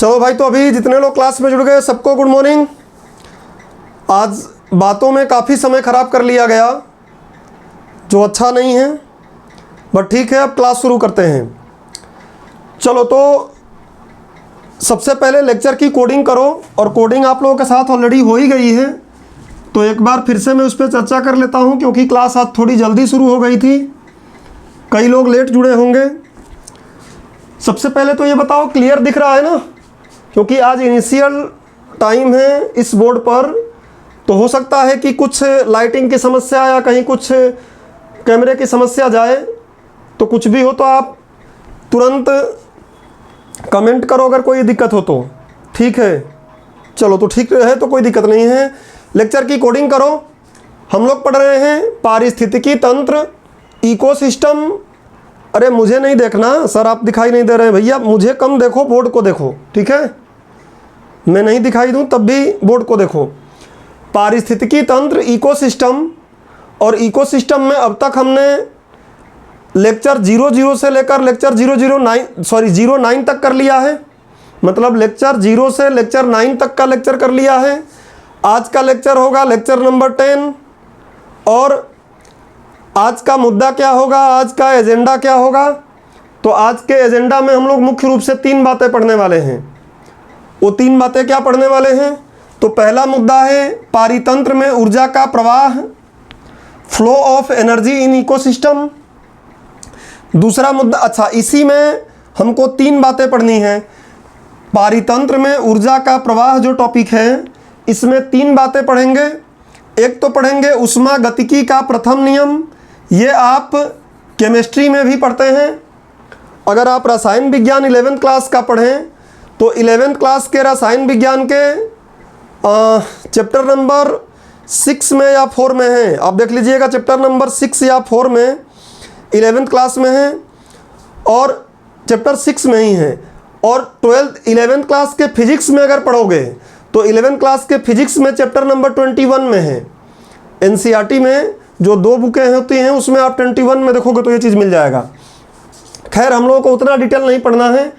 चलो भाई, तो अभी जितने लोग क्लास में जुड़ गए सबको गुड मॉर्निंग। आज बातों में काफ़ी समय ख़राब कर लिया गया जो अच्छा नहीं है, बट ठीक है, अब क्लास शुरू करते हैं। चलो, तो सबसे पहले लेक्चर की कोडिंग करो, और कोडिंग आप लोगों के साथ ऑलरेडी हो ही गई है, तो एक बार फिर से मैं उस पर चर्चा कर लेता हूं, क्योंकि क्लास आज थोड़ी जल्दी शुरू हो गई थी, कई लोग लेट जुड़े होंगे। सबसे पहले तो ये बताओ, क्लियर दिख रहा है ना? क्योंकि आज इनिशियल टाइम है इस बोर्ड पर, तो हो सकता है कि कुछ लाइटिंग की समस्या या कहीं कुछ कैमरे की समस्या जाए, तो कुछ भी हो तो आप तुरंत कमेंट करो अगर कोई दिक्कत हो तो। ठीक है, चलो, तो ठीक है, तो कोई दिक्कत नहीं है। लेक्चर की कोडिंग करो। हम लोग पढ़ रहे हैं पारिस्थितिकी तंत्र, इकोसिस्टम। अरे मुझे नहीं देखना सर, आप दिखाई नहीं दे रहे हैं भैया, मुझे कम देखो, बोर्ड को देखो। ठीक है, मैं नहीं दिखाई दूं तब भी बोर्ड को देखो। पारिस्थितिकी तंत्र, इकोसिस्टम। और इकोसिस्टम में अब तक हमने लेक्चर 00 से लेकर लेक्चर 09 तक कर लिया है। मतलब लेक्चर 0 से लेक्चर 9 तक का लेक्चर कर लिया है। आज का लेक्चर होगा लेक्चर नंबर 10। और आज का मुद्दा क्या होगा, आज का एजेंडा क्या होगा? तो आज के एजेंडा में हम लोग मुख्य रूप से 3 बातें पढ़ने वाले हैं। वो 3 बातें क्या पढ़ने वाले हैं? तो पहला मुद्दा है पारितंत्र में ऊर्जा का प्रवाह, flow of energy in ecosystem. दूसरा मुद्दा, अच्छा, इसी में हमको 3 बातें पढ़नी है। पारितंत्र में ऊर्जा का प्रवाह जो टॉपिक है, इसमें 3 बातें पढ़ेंगे। एक तो पढ़ेंगे ऊष्मा गतिकी का प्रथम नियम, ये आप केमिस्ट्री में भी पढ़ते हैं। अगर आप रसायन विज्ञान 11th क्लास का पढ़ें तो 11th क्लास के रसायन विज्ञान के चैप्टर नंबर 6 में या 4 में है, आप देख लीजिएगा, चैप्टर नंबर 6 या 4 में 11th क्लास में है, और चैप्टर 6 में ही है। और 11th क्लास के फिजिक्स में अगर पढ़ोगे तो 11th क्लास के फिजिक्स में चैप्टर नंबर 21 में है। एनसीईआरटी में जो 2 बुकें होती हैं उसमें आप 21 में देखोगे तो ये चीज़ मिल जाएगा। खैर, हम लोगों को उतना डिटेल नहीं पढ़ना है।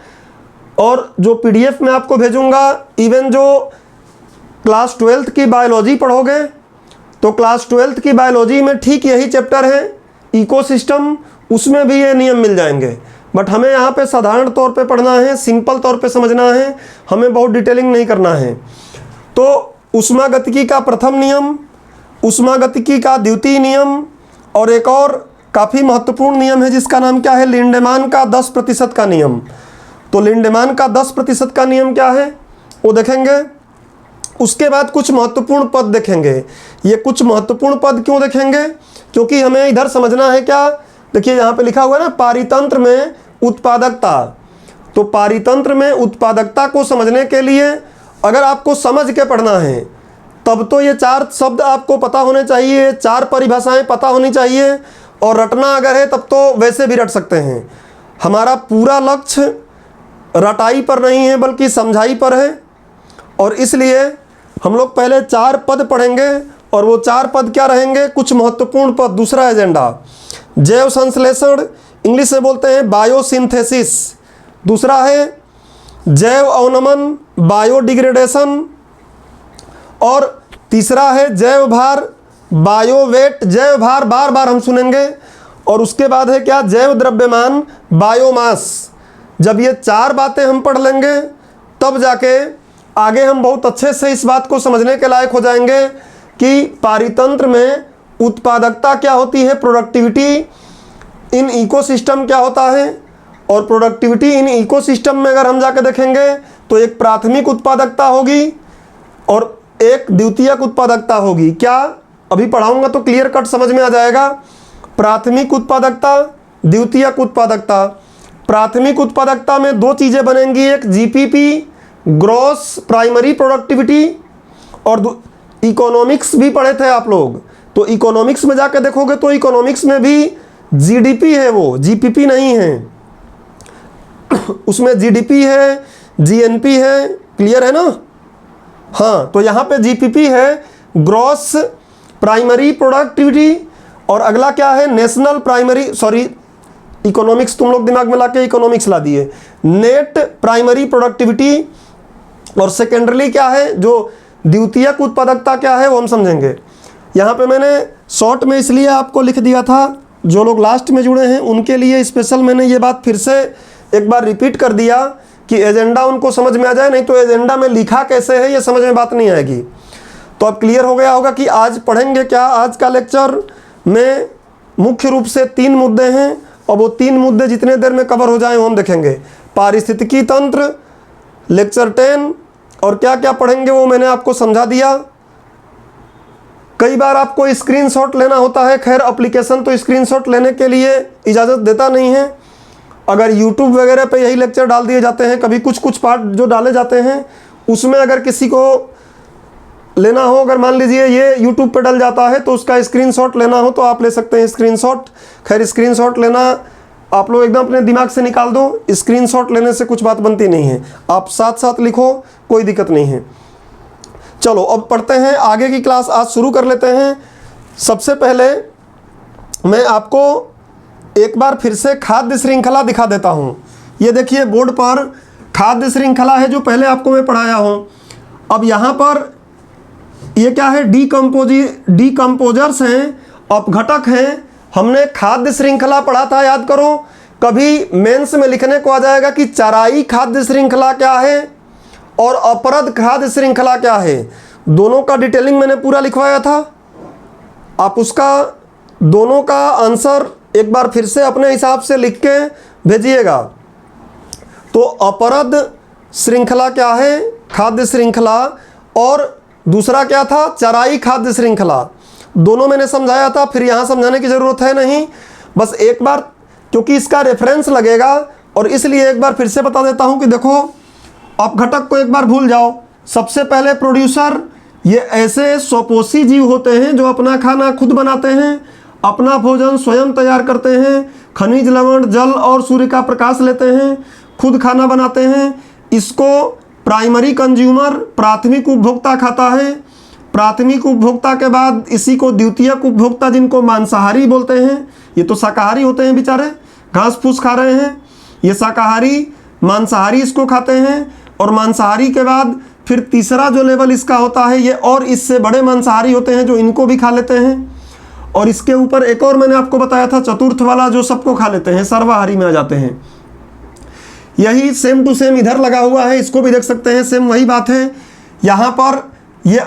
और जो पीडीएफ में आपको भेजूंगा, इवन जो क्लास 12th की बायोलॉजी पढ़ोगे तो क्लास 12th की बायोलॉजी में ठीक यही चैप्टर है इकोसिस्टम, उसमें भी ये नियम मिल जाएंगे। बट हमें यहाँ पे साधारण तौर पे पढ़ना है, सिंपल तौर पे समझना है, हमें बहुत डिटेलिंग नहीं करना है। तो ऊष्मागतिकी का प्रथम नियम, ऊष्मागतिकी का द्वितीय नियम, और एक और काफ़ी महत्वपूर्ण नियम है जिसका नाम क्या है, लिंडेमान का 10% का नियम। तो लिंडेमान का 10% का नियम क्या है वो देखेंगे। उसके बाद कुछ महत्वपूर्ण पद देखेंगे। ये कुछ महत्वपूर्ण पद क्यों देखेंगे? क्योंकि हमें इधर समझना है क्या, देखिए यहाँ पे लिखा हुआ है ना, पारितंत्र में उत्पादकता। तो पारितंत्र में उत्पादकता को समझने के लिए अगर आपको समझ के पढ़ना है तब तो ये 4 शब्द आपको पता होने चाहिए, 4 परिभाषाएं पता होनी चाहिए। और रटना अगर है तब तो वैसे भी रट सकते हैं। हमारा पूरा लक्ष्य रटाई पर नहीं है बल्कि समझाई पर है, और इसलिए हम लोग पहले 4 पद पढ़ेंगे। और वो 4 पद क्या रहेंगे? कुछ महत्वपूर्ण पद। दूसरा एजेंडा जैव संश्लेषण, इंग्लिश में बोलते हैं बायोसिंथेसिस। दूसरा है जैव अवनमन, बायोडिग्रेडेशन। और तीसरा है जैव भार, बायोवेट। जैव भार बार बार हम सुनेंगे। और उसके बाद है क्या, जैव द्रव्यमान, बायोमास। जब ये 4 बातें हम पढ़ लेंगे तब जाके आगे हम बहुत अच्छे से इस बात को समझने के लायक हो जाएंगे कि पारितंत्र में उत्पादकता क्या होती है, प्रोडक्टिविटी इन इकोसिस्टम क्या होता है। और प्रोडक्टिविटी इन इकोसिस्टम में अगर हम जाके देखेंगे तो एक प्राथमिक उत्पादकता होगी और एक द्वितीयक उत्पादकता होगी। क्या, अभी पढ़ाऊंगा तो क्लियर कट समझ में आ जाएगा। प्राथमिक उत्पादकता, द्वितीयक उत्पादकता। प्राथमिक उत्पादकता में 2 चीज़ें बनेंगी, एक जीपीपी, ग्रॉस प्राइमरी प्रोडक्टिविटी। और इकोनॉमिक्स भी पढ़े थे आप लोग, तो इकोनॉमिक्स में जाकर देखोगे तो इकोनॉमिक्स में भी जीडीपी है, वो जीपीपी नहीं है। उसमें जीडीपी है, जीएनपी है, क्लियर है ना? हाँ, तो यहाँ पे जीपीपी है, ग्रॉस प्राइमरी प्रोडक्टिविटी। और अगला क्या है, नेशनल प्राइमरी, सॉरी इकोनॉमिक्स तुम लोग दिमाग में लाके इकोनॉमिक्स ला दिए, नेट प्राइमरी प्रोडक्टिविटी। और सेकेंडरली क्या है, जो द्वितीयक उत्पादकता क्या है वो हम समझेंगे। यहाँ पे मैंने शॉर्ट में इसलिए आपको लिख दिया था, जो लोग लास्ट में जुड़े हैं उनके लिए स्पेशल मैंने ये बात फिर से एक बार रिपीट कर दिया कि एजेंडा उनको समझ में आ जाए, नहीं तो एजेंडा में लिखा कैसे है ये समझ में बात नहीं आएगी। तो अब क्लियर हो गया होगा कि आज पढ़ेंगे क्या। आज का लेक्चर में मुख्य रूप से 3 मुद्दे हैं और वो 3 मुद्दे जितने देर में कवर हो जाएं वो हम देखेंगे। पारिस्थितिकी तंत्र, लेक्चर 10 और क्या क्या पढ़ेंगे वो मैंने आपको समझा दिया। कई बार आपको स्क्रीनशॉट लेना होता है, खैर एप्लीकेशन तो स्क्रीनशॉट लेने के लिए इजाज़त देता नहीं है। अगर यूट्यूब वगैरह पे यही लेक्चर डाल दिए जाते हैं, कभी कुछ पार्ट जो डाले जाते हैं उसमें अगर किसी को लेना हो, अगर मान लीजिए ये यूट्यूब पे डल जाता है तो उसका स्क्रीनशॉट लेना हो तो आप ले सकते हैं स्क्रीनशॉट। खैर स्क्रीनशॉट लेना आप लोग एकदम अपने दिमाग से निकाल दो, स्क्रीनशॉट लेने से कुछ बात बनती नहीं है, आप साथ साथ लिखो, कोई दिक्कत नहीं है। चलो अब पढ़ते हैं, आगे की क्लास आज शुरू कर लेते हैं। सबसे पहले मैं आपको एक बार फिर से खाद्य श्रृंखला दिखा देता हूँ। ये देखिए बोर्ड पर खाद्य श्रृंखला है जो पहले आपको मैं पढ़ाया हूँ। अब यहाँ पर ये क्या है, डीकम्पोजर्स हैं, अपघटक हैं। हमने खाद्य श्रृंखला पढ़ा था, याद करो। कभी मेंस में लिखने को आ जाएगा कि चराई खाद्य श्रृंखला क्या है और अपरद खाद्य श्रृंखला क्या है। दोनों का डिटेलिंग मैंने पूरा लिखवाया था, आप उसका दोनों का आंसर एक बार फिर से अपने हिसाब से लिख के भेजिएगा। तो अपरद श्रृंखला क्या है, खाद्य श्रृंखला, और दूसरा क्या था, चराई खाद्य श्रृंखला। दोनों मैंने समझाया था, फिर यहाँ समझाने की ज़रूरत है नहीं। बस एक बार, क्योंकि इसका रेफरेंस लगेगा और इसलिए एक बार फिर से बता देता हूँ कि देखो अपघटक को एक बार भूल जाओ। सबसे पहले प्रोड्यूसर, ये ऐसे स्वपोषी जीव होते हैं जो अपना खाना खुद बनाते हैं, अपना भोजन स्वयं तैयार करते हैं, खनिज लवण, जल और सूर्य का प्रकाश लेते हैं, खुद खाना बनाते हैं। इसको प्राइमरी कंज्यूमर, प्राथमिक उपभोक्ता खाता है। प्राथमिक उपभोक्ता के बाद इसी को द्वितीयक उपभोक्ता, जिनको मांसाहारी बोलते हैं। ये तो शाकाहारी होते हैं बेचारे, घास फूस खा रहे हैं। ये शाकाहारी, मांसाहारी इसको खाते हैं। और मांसाहारी के बाद फिर तीसरा जो लेवल इसका होता है, ये और इससे बड़े मांसाहारी होते हैं जो इनको भी खा लेते हैं। और इसके ऊपर एक और मैंने आपको बताया था, चतुर्थ वाला, जो सबको खा लेते हैं, सर्वाहारी में आ जाते हैं। यही सेम टू सेम इधर लगा हुआ है, इसको भी देख सकते हैं, सेम वही बात है। यहाँ पर ये,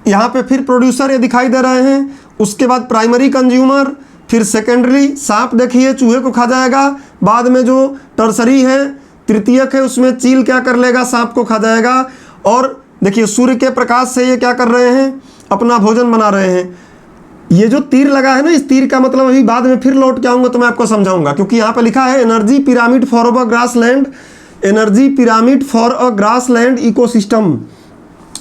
यहाँ पे फिर प्रोड्यूसर ये दिखाई दे रहे हैं। उसके बाद प्राइमरी कंज्यूमर, फिर सेकेंडरी, सांप देखिए चूहे को खा जाएगा। बाद में जो टर्सरी है, तृतीयक है, उसमें चील क्या कर लेगा, सांप को खा जाएगा। और देखिए सूर्य के प्रकाश से ये क्या कर रहे हैं, अपना भोजन बना रहे हैं। ये जो तीर लगा है ना, इस तीर का मतलब अभी बाद में फिर लौट के आऊँगा तो मैं आपको समझाऊंगा, क्योंकि यहाँ पे लिखा है energy pyramid for a grassland, energy pyramid for a grassland ecosystem.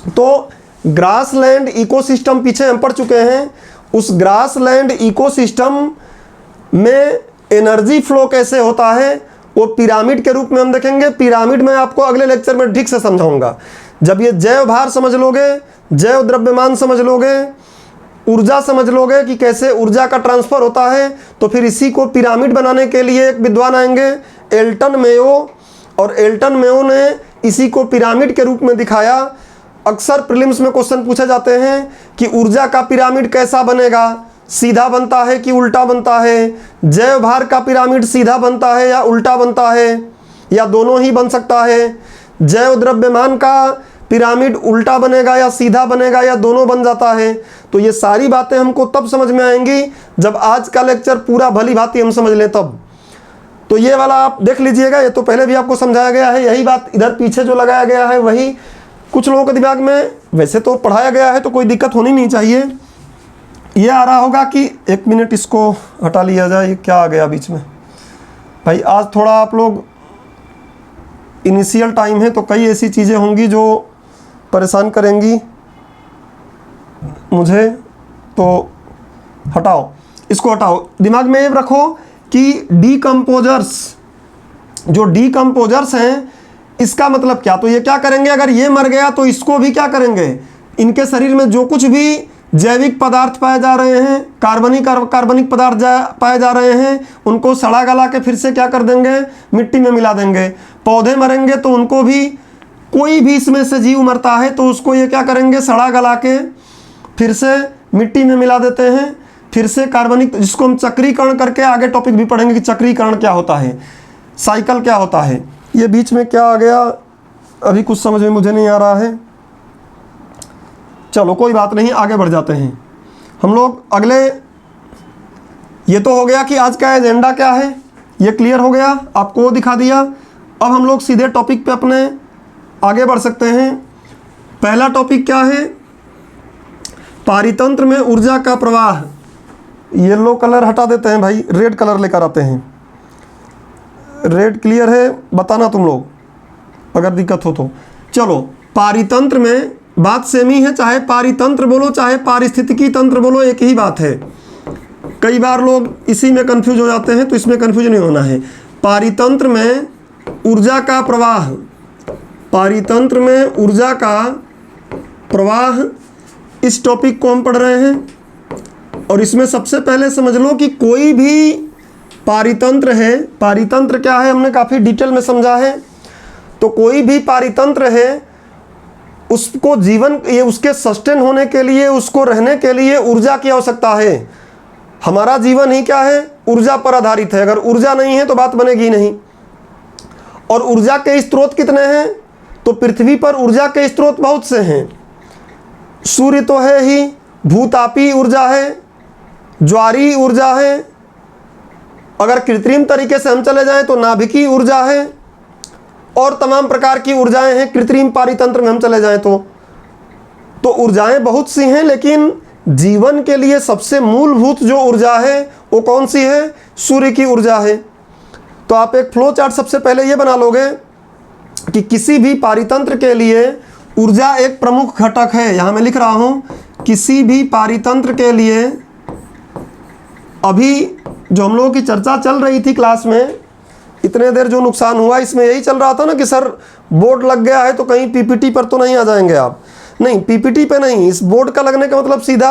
तो ग्रासलैंड इकोसिस्टम पीछे हम पढ़ चुके हैं। उस ग्रासलैंड इकोसिस्टम में एनर्जी फ्लो कैसे होता है वो पिरामिड के रूप में हम देखेंगे। पिरामिड में आपको अगले लेक्चर में ठीक से समझाऊंगा। जब ये जैव भार समझ लोगे, जैव द्रव्यमान समझ लोगे, ऊर्जा समझ लोगे कि कैसे ऊर्जा का ट्रांसफर होता है, तो फिर इसी को पिरामिड बनाने के लिए एक विद्वान आएंगे, एल्टन मेयो। और एल्टन मेयो ने इसी को पिरामिड के रूप में दिखाया। अक्सर प्रीलिम्स में क्वेश्चन पूछे जाते हैं कि ऊर्जा का पिरामिड कैसा बनेगा, सीधा बनता है कि उल्टा बनता है, जैव भार का पिरामिड सीधा बनता है या उल्टा बनता है, या दोनों ही बन सकता है, जैव द्रव्यमान का पिरामिड उल्टा बनेगा या सीधा बनेगा या दोनों बन जाता है। तो ये सारी बातें हमको तब समझ में आएंगी जब आज का लेक्चर पूरा भली भांति हम समझ लें तब। तो ये वाला आप देख लीजिएगा, ये तो पहले भी आपको समझाया गया है। यही बात इधर पीछे जो लगाया गया है वही कुछ लोगों के दिमाग में वैसे तो पढ़ाया गया है, तो कोई दिक्कत होनी नहीं चाहिए। ये आ रहा होगा कि एक मिनट इसको हटा लिया जाए, ये क्या आ गया बीच में भाई। आज थोड़ा आप लोग इनिशियल टाइम है तो कई ऐसी चीज़ें होंगी जो परेशान करेंगी मुझे, तो हटाओ, इसको हटाओ। दिमाग में ये रखो कि डीकम्पोजर्स, जो डीकम्पोजर्स हैं, इसका मतलब क्या, तो ये क्या करेंगे, अगर ये मर गया तो इसको भी क्या करेंगे, इनके शरीर में जो कुछ भी जैविक पदार्थ पाए जा रहे हैं, कार्बनिक पदार्थ पाए जा रहे हैं, उनको सड़ा गला के फिर से क्या कर देंगे, मिट्टी में मिला देंगे। पौधे मरेंगे तो उनको भी कोई भी इसमें से जीव मरता है तो उसको ये क्या करेंगे, सड़ा गला के फिर से मिट्टी में मिला देते हैं, फिर से कार्बनिक, जिसको हम चक्रीकरण करके आगे टॉपिक भी पढ़ेंगे कि चक्रीकरण क्या होता है, साइकिल क्या होता है। ये बीच में क्या आ गया अभी कुछ समझ में मुझे नहीं आ रहा है, चलो कोई बात नहीं, आगे बढ़ जाते हैं हम लोग अगले। ये तो हो गया कि आज का एजेंडा क्या है, ये क्लियर हो गया, आपको वो दिखा दिया। अब हम लोग सीधे टॉपिक पे अपने आगे बढ़ सकते हैं। पहला टॉपिक क्या है, पारितंत्र में ऊर्जा का प्रवाह। येलो कलर हटा देते हैं भाई, रेड कलर लेकर आते हैं। रेड क्लियर है, बताना तुम लोग अगर दिक्कत हो तो। चलो, पारितंत्र में बात सेम ही है, चाहे पारितंत्र बोलो चाहे पारिस्थितिकी तंत्र बोलो, एक ही बात है। कई बार लोग इसी में कंफ्यूज हो जाते हैं, तो इसमें कंफ्यूज नहीं होना है। पारितंत्र में ऊर्जा का प्रवाह, पारितंत्र में ऊर्जा का प्रवाह, इस टॉपिक को हम पढ़ रहे हैं। और इसमें सबसे पहले समझ लो कि कोई भी पारितंत्र है, पारितंत्र क्या है हमने काफ़ी डिटेल में समझा है। तो कोई भी पारितंत्र है, उसको जीवन, ये उसके सस्टेन होने के लिए, उसको रहने के लिए ऊर्जा की आवश्यकता है। हमारा जीवन ही क्या है, ऊर्जा पर आधारित है। अगर ऊर्जा नहीं है तो बात बनेगी नहीं। और ऊर्जा के स्रोत कितने हैं, तो पृथ्वी पर ऊर्जा के स्रोत बहुत से हैं। सूर्य तो है ही, भूतापी ऊर्जा है, ज्वारीय ऊर्जा है, अगर कृत्रिम तरीके से हम चले जाएं तो नाभिकीय ऊर्जा है, और तमाम प्रकार की ऊर्जाएं हैं कृत्रिम पारितंत्र में हम चले जाएं तो ऊर्जाएं बहुत सी हैं। लेकिन जीवन के लिए सबसे मूलभूत जो ऊर्जा है वो कौन सी है, सूर्य की ऊर्जा है। तो आप एक फ्लो चार्ट सबसे पहले ये बना लोगे कि किसी भी पारितंत्र के लिए ऊर्जा एक प्रमुख घटक है। यहाँ मैं लिख रहा हूँ, किसी भी पारितंत्र के लिए, अभी जो हम लोगों की चर्चा चल रही थी क्लास में, इतने देर जो नुकसान हुआ इसमें यही चल रहा था ना कि सर बोर्ड लग गया है तो कहीं पीपीटी पर तो नहीं आ जाएंगे आप। नहीं, पीपीटी पे नहीं, इस बोर्ड का लगने का मतलब सीधा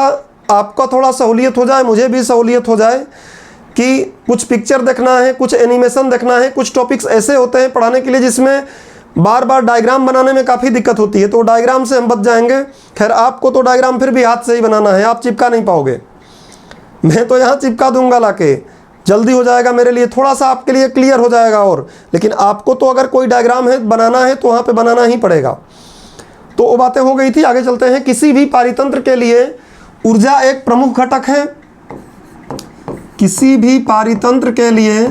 आपका थोड़ा सहूलियत हो जाए, मुझे भी सहूलियत हो जाए कि कुछ पिक्चर देखना है, कुछ एनिमेशन देखना है। कुछ टॉपिक्स ऐसे होते हैं पढ़ाने के लिए जिसमें बार बार डायग्राम बनाने में काफ़ी दिक्कत होती है, तो डायग्राम से हम बच जाएंगे। खैर, आपको तो डायग्राम फिर भी हाथ से ही बनाना है, आप चिपका नहीं पाओगे, मैं तो यहाँ चिपका दूंगा लाके, जल्दी हो जाएगा मेरे लिए, थोड़ा सा आपके लिए क्लियर हो जाएगा। और लेकिन आपको तो अगर कोई डायग्राम है बनाना है तो वहाँ पे बनाना ही पड़ेगा। तो वो बातें हो गई थी, आगे चलते हैं। किसी भी पारितंत्र के लिए ऊर्जा एक प्रमुख घटक है। किसी भी पारितंत्र के लिए,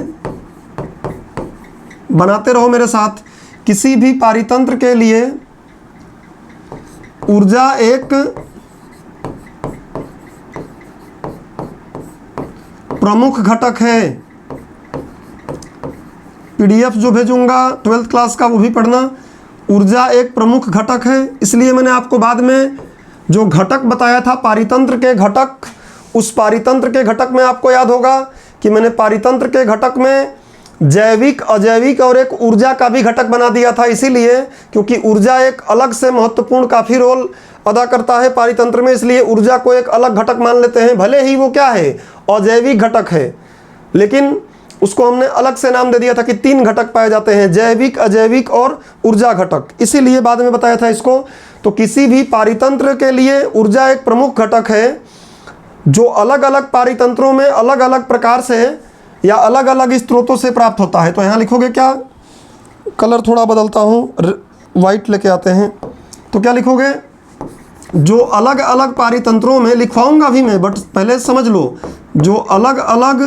बनाते रहो मेरे साथ, किसी भी पारितंत्र के लिए ऊर्जा एक प्रमुख घटक है। पीडीएफ जो भेजूंगा 12th क्लास का वो भी पढ़ना। ऊर्जा एक प्रमुख घटक है, इसलिए मैंने आपको बाद में जो घटक बताया था पारितंत्र के घटक, उस पारितंत्र के घटक में आपको याद होगा कि मैंने पारितंत्र के घटक में जैविक, अजैविक और एक ऊर्जा का भी घटक बना दिया था। इसीलिए क्योंकि ऊर्जा एक अलग से महत्वपूर्ण काफ़ी रोल अदा करता है पारितंत्र में, इसलिए ऊर्जा को एक अलग घटक मान लेते हैं। भले ही वो क्या है, अजैविक घटक है, लेकिन उसको हमने अलग से नाम दे दिया था कि 3 घटक पाए जाते हैं, जैविक, अजैविक और ऊर्जा घटक, इसीलिए बाद में बताया था इसको। तो किसी भी पारितंत्र के लिए ऊर्जा एक प्रमुख घटक है जो अलग अलग पारितंत्रों में अलग अलग प्रकार से या अलग अलग स्रोतों से प्राप्त होता है। तो यहाँ लिखोगे क्या, कलर थोड़ा बदलता हूँ, वाइट लेके आते हैं, तो क्या लिखोगे, जो अलग अलग पारितंत्रों में, लिखवाऊंगा भी मैं बट पहले समझ लो, जो अलग अलग,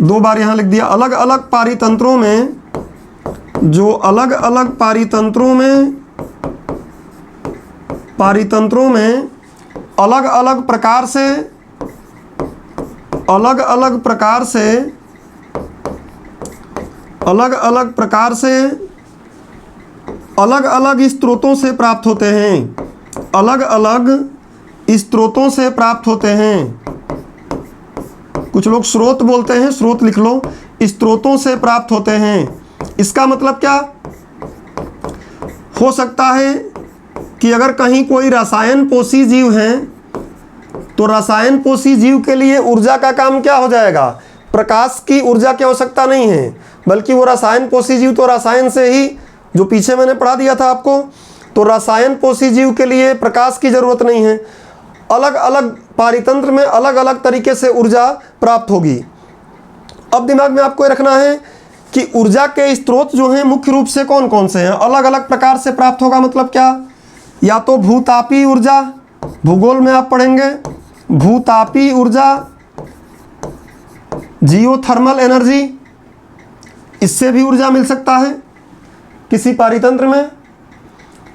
2 बार यहाँ लिख दिया, अलग अलग पारितंत्रों में, जो अलग अलग पारितंत्रों में अलग अलग प्रकार से, अलग अलग प्रकार से, अलग अलग प्रकार से, अलग अलग स्रोतों से प्राप्त होते हैं, अलग अलग स्रोतों से प्राप्त होते हैं। कुछ लोग स्रोत बोलते हैं, स्रोत लिख लो, स्रोतों से प्राप्त होते हैं। इसका मतलब क्या हो सकता है कि अगर कहीं कोई रसायन पोषी जीव हैं तो रसायन पोषी जीव के लिए ऊर्जा का काम क्या हो जाएगा, प्रकाश की ऊर्जा की आवश्यकता नहीं है, बल्कि वो रसायन पोषी जीव तो रसायन से ही, जो पीछे मैंने पढ़ा दिया था आपको, तो रसायन पोषी जीव के लिए प्रकाश की जरूरत नहीं है। अलग अलग पारितंत्र में अलग अलग तरीके से ऊर्जा प्राप्त होगी। अब दिमाग में आपको ये रखना है कि ऊर्जा के स्रोत जो हैं मुख्य रूप से कौन कौन से हैं। अलग अलग प्रकार से प्राप्त होगा मतलब क्या, या तो भूतापीय ऊर्जा, भूगोल में आप पढ़ेंगे भूतापीय ऊर्जा, जियोथर्मल एनर्जी, इससे भी ऊर्जा मिल सकता है किसी पारितंत्र में।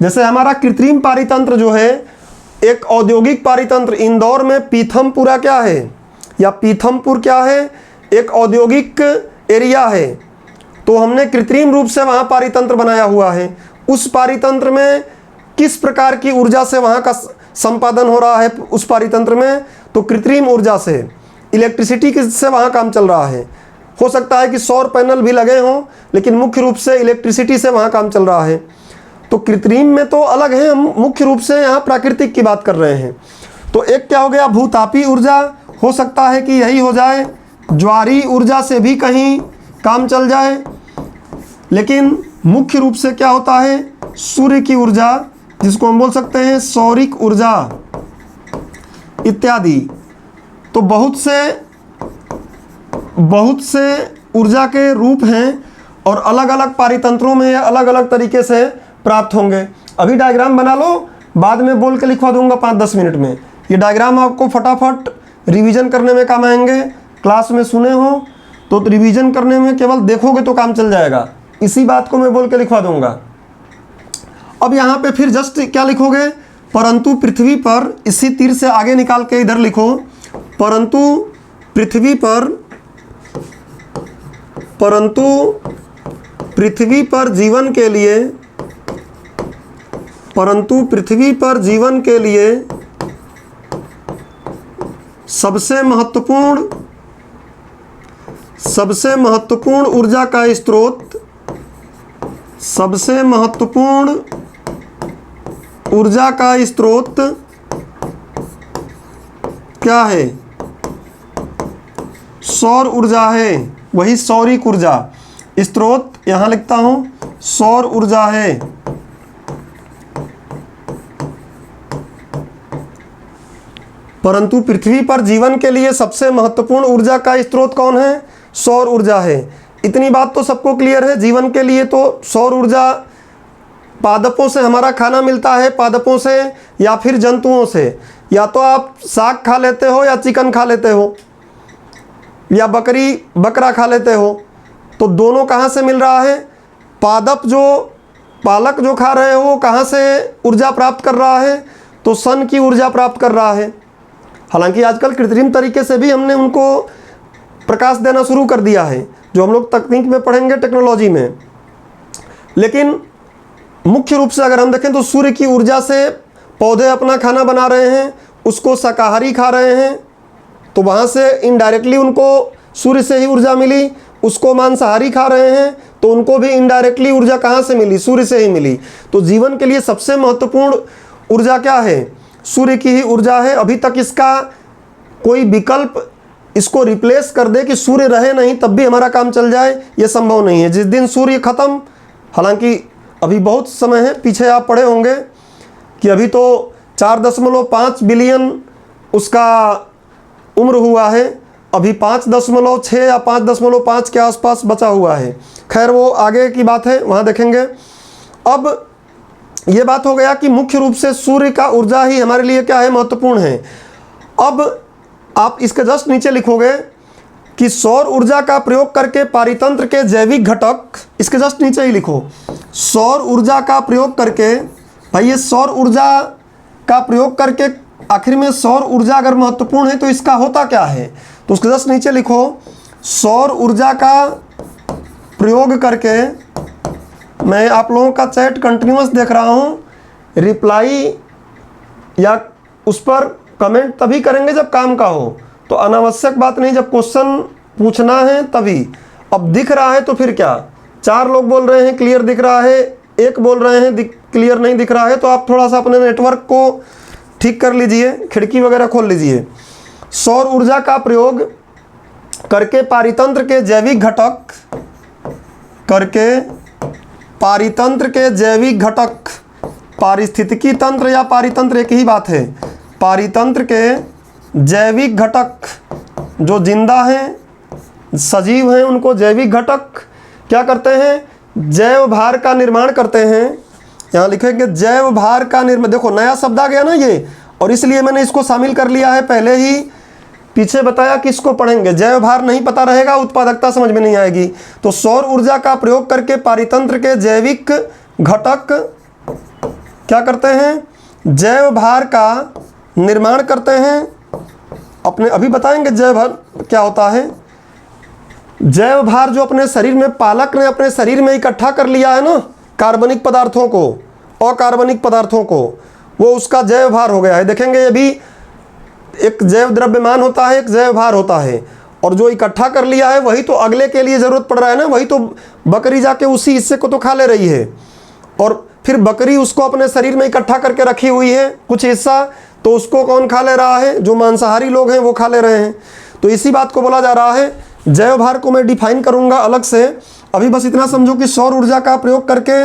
जैसे हमारा कृत्रिम पारितंत्र जो है, एक औद्योगिक पारितंत्र, इंदौर में पीथमपुरा क्या है या पीथमपुर क्या है, एक औद्योगिक एरिया है, तो हमने कृत्रिम रूप से वहाँ पारितंत्र बनाया हुआ है। उस पारितंत्र में किस प्रकार की ऊर्जा से वहाँ का संपादन हो रहा है उस पारितंत्र में, तो कृत्रिम ऊर्जा से, इलेक्ट्रिसिटी से वहाँ काम चल रहा है। हो सकता है कि सौर पैनल भी लगे हों, लेकिन मुख्य रूप से इलेक्ट्रिसिटी से वहाँ काम चल रहा है। तो कृत्रिम में तो अलग है, हम मुख्य रूप से यहाँ प्राकृतिक की बात कर रहे हैं। तो एक क्या हो गया, भूतापीय ऊर्जा, हो सकता है कि यही हो जाए, ज्वारीय ऊर्जा से भी कहीं काम चल जाए, लेकिन मुख्य रूप से क्या होता है, सूर्य की ऊर्जा, जिसको हम बोल सकते हैं सौरिक ऊर्जा इत्यादि। तो बहुत से ऊर्जा के रूप हैं और अलग अलग पारितंत्रों में अलग अलग तरीके से प्राप्त होंगे। अभी डायग्राम बना लो, बाद में बोल के लिखवा दूंगा 5-10 मिनट में। ये डायग्राम आपको फटाफट रिवीजन करने में काम आएंगे। क्लास में सुने हो तो रिवीजन करने में केवल देखोगे तो काम चल जाएगा। इसी बात को मैं बोल के लिखवा दूंगा। अब यहाँ पे फिर जस्ट क्या लिखोगे, परंतु पृथ्वी पर, इसी तीर से आगे निकाल के इधर लिखो, परंतु पृथ्वी पर जीवन के लिए, परंतु पृथ्वी पर जीवन के लिए सबसे महत्वपूर्ण ऊर्जा का स्रोत, सबसे महत्वपूर्ण ऊर्जा का स्रोत क्या है, सौर ऊर्जा है। वही सौरिक ऊर्जा, स्रोत यहां लिखता हूं, सौर ऊर्जा है। परंतु पृथ्वी पर जीवन के लिए सबसे महत्वपूर्ण ऊर्जा का स्रोत कौन है, सौर ऊर्जा है। इतनी बात तो सबको क्लियर है। जीवन के लिए तो सौर ऊर्जा, पादपों से हमारा खाना मिलता है, पादपों से या फिर जंतुओं से। या तो आप साग खा लेते हो या चिकन खा लेते हो या बकरा खा लेते हो, तो दोनों कहाँ से मिल रहा है, पादप जो पालक जो खा रहे हो कहाँ से ऊर्जा प्राप्त कर रहा है, तो सन की ऊर्जा प्राप्त कर रहा है। हालांकि आजकल कृत्रिम तरीके से भी हमने उनको प्रकाश देना शुरू कर दिया है, जो हम लोग तकनीक में पढ़ेंगे, टेक्नोलॉजी में। लेकिन मुख्य रूप से अगर हम देखें तो सूर्य की ऊर्जा से पौधे अपना खाना बना रहे हैं, उसको शाकाहारी खा रहे हैं, तो वहाँ से इनडायरेक्टली उनको सूर्य से ही ऊर्जा मिली। उसको मांसाहारी खा रहे हैं तो उनको भी इनडायरेक्टली ऊर्जा कहाँ से मिली, सूर्य से ही मिली। तो जीवन के लिए सबसे महत्वपूर्ण ऊर्जा क्या है, सूर्य की ही ऊर्जा है। अभी तक इसका कोई विकल्प इसको रिप्लेस कर दे कि सूर्य रहे नहीं तब भी हमारा काम चल जाए, ये संभव नहीं है। जिस दिन सूर्य खत्म, हालांकि अभी बहुत समय है, पीछे आप पढ़े होंगे कि अभी तो 4.5 बिलियन उसका उम्र हुआ है, अभी 5.6 या 5.5 के आसपास बचा हुआ है। खैर वो आगे की बात है, वहाँ देखेंगे। अब ये बात हो गया कि मुख्य रूप से सूर्य का ऊर्जा ही हमारे लिए क्या है, महत्वपूर्ण है। अब आप इसके जस्ट नीचे लिखोगे कि सौर ऊर्जा का प्रयोग करके पारितंत्र के जैविक घटक, इसके जस्ट नीचे ही लिखो, सौर ऊर्जा का प्रयोग करके। भाई ये सौर ऊर्जा का प्रयोग करके, आखिर में सौर ऊर्जा अगर महत्वपूर्ण है तो इसका होता क्या है, तो उसके जस्ट नीचे लिखो, सौर ऊर्जा का प्रयोग करके। मैं आप लोगों का चैट कंटिन्यूअस देख रहा हूँ, रिप्लाई या उस पर कमेंट तभी करेंगे जब काम का हो, तो अनावश्यक बात नहीं, जब क्वेश्चन पूछना है तभी। अब दिख रहा है तो फिर क्या, 4 लोग बोल रहे हैं क्लियर दिख रहा है, 1 बोल रहे हैं क्लियर नहीं दिख रहा है, तो आप थोड़ा सा अपने नेटवर्क को ठीक कर लीजिए, खिड़की वगैरह खोल लीजिए। सौर ऊर्जा का प्रयोग करके पारितंत्र के जैविक घटक, पारिस्थितिकी तंत्र या पारितंत्र एक ही बात है। पारितंत्र के जैविक घटक जो जिंदा हैं, सजीव हैं, उनको जैविक घटक क्या करते हैं? जैव भार का निर्माण करते हैं। यहाँ लिखेंगे जैव भार का निर्माण। देखो नया शब्द आ गया ना ये, और इसलिए मैंने इसको शामिल कर लिया है। पहले ही पीछे बताया कि इसको पढ़ेंगे, जैव भार नहीं पता रहेगा उत्पादकता समझ में नहीं आएगी। तो सौर ऊर्जा का प्रयोग करके पारितंत्र के जैविक घटक क्या करते हैं? जैव भार का निर्माण करते हैं। अपने अभी बताएंगे जैव भार क्या होता है। जैव भार जो अपने शरीर में पालक ने अपने शरीर में इकट्ठा कर लिया है ना, कार्बनिक पदार्थों को, अकार्बनिक पदार्थों को, वो उसका जैव भार हो गया है। देखेंगे ये भी एक जैव द्रव्यमान होता है, एक जैव भार होता है। और जो इकट्ठा कर लिया है वही तो अगले के लिए ज़रूरत पड़ रहा है ना, वही तो बकरी जाके उसी हिस्से को तो खा ले रही है, और फिर बकरी उसको अपने शरीर में इकट्ठा करके रखी हुई है कुछ हिस्सा, तो उसको कौन खा ले रहा है? जो मांसाहारी लोग हैं वो खा ले रहे हैं। तो इसी बात को बोला जा रहा है। जैव भार को मैं डिफाइन करूंगा अलग से, अभी बस इतना समझो कि सौर ऊर्जा का प्रयोग करके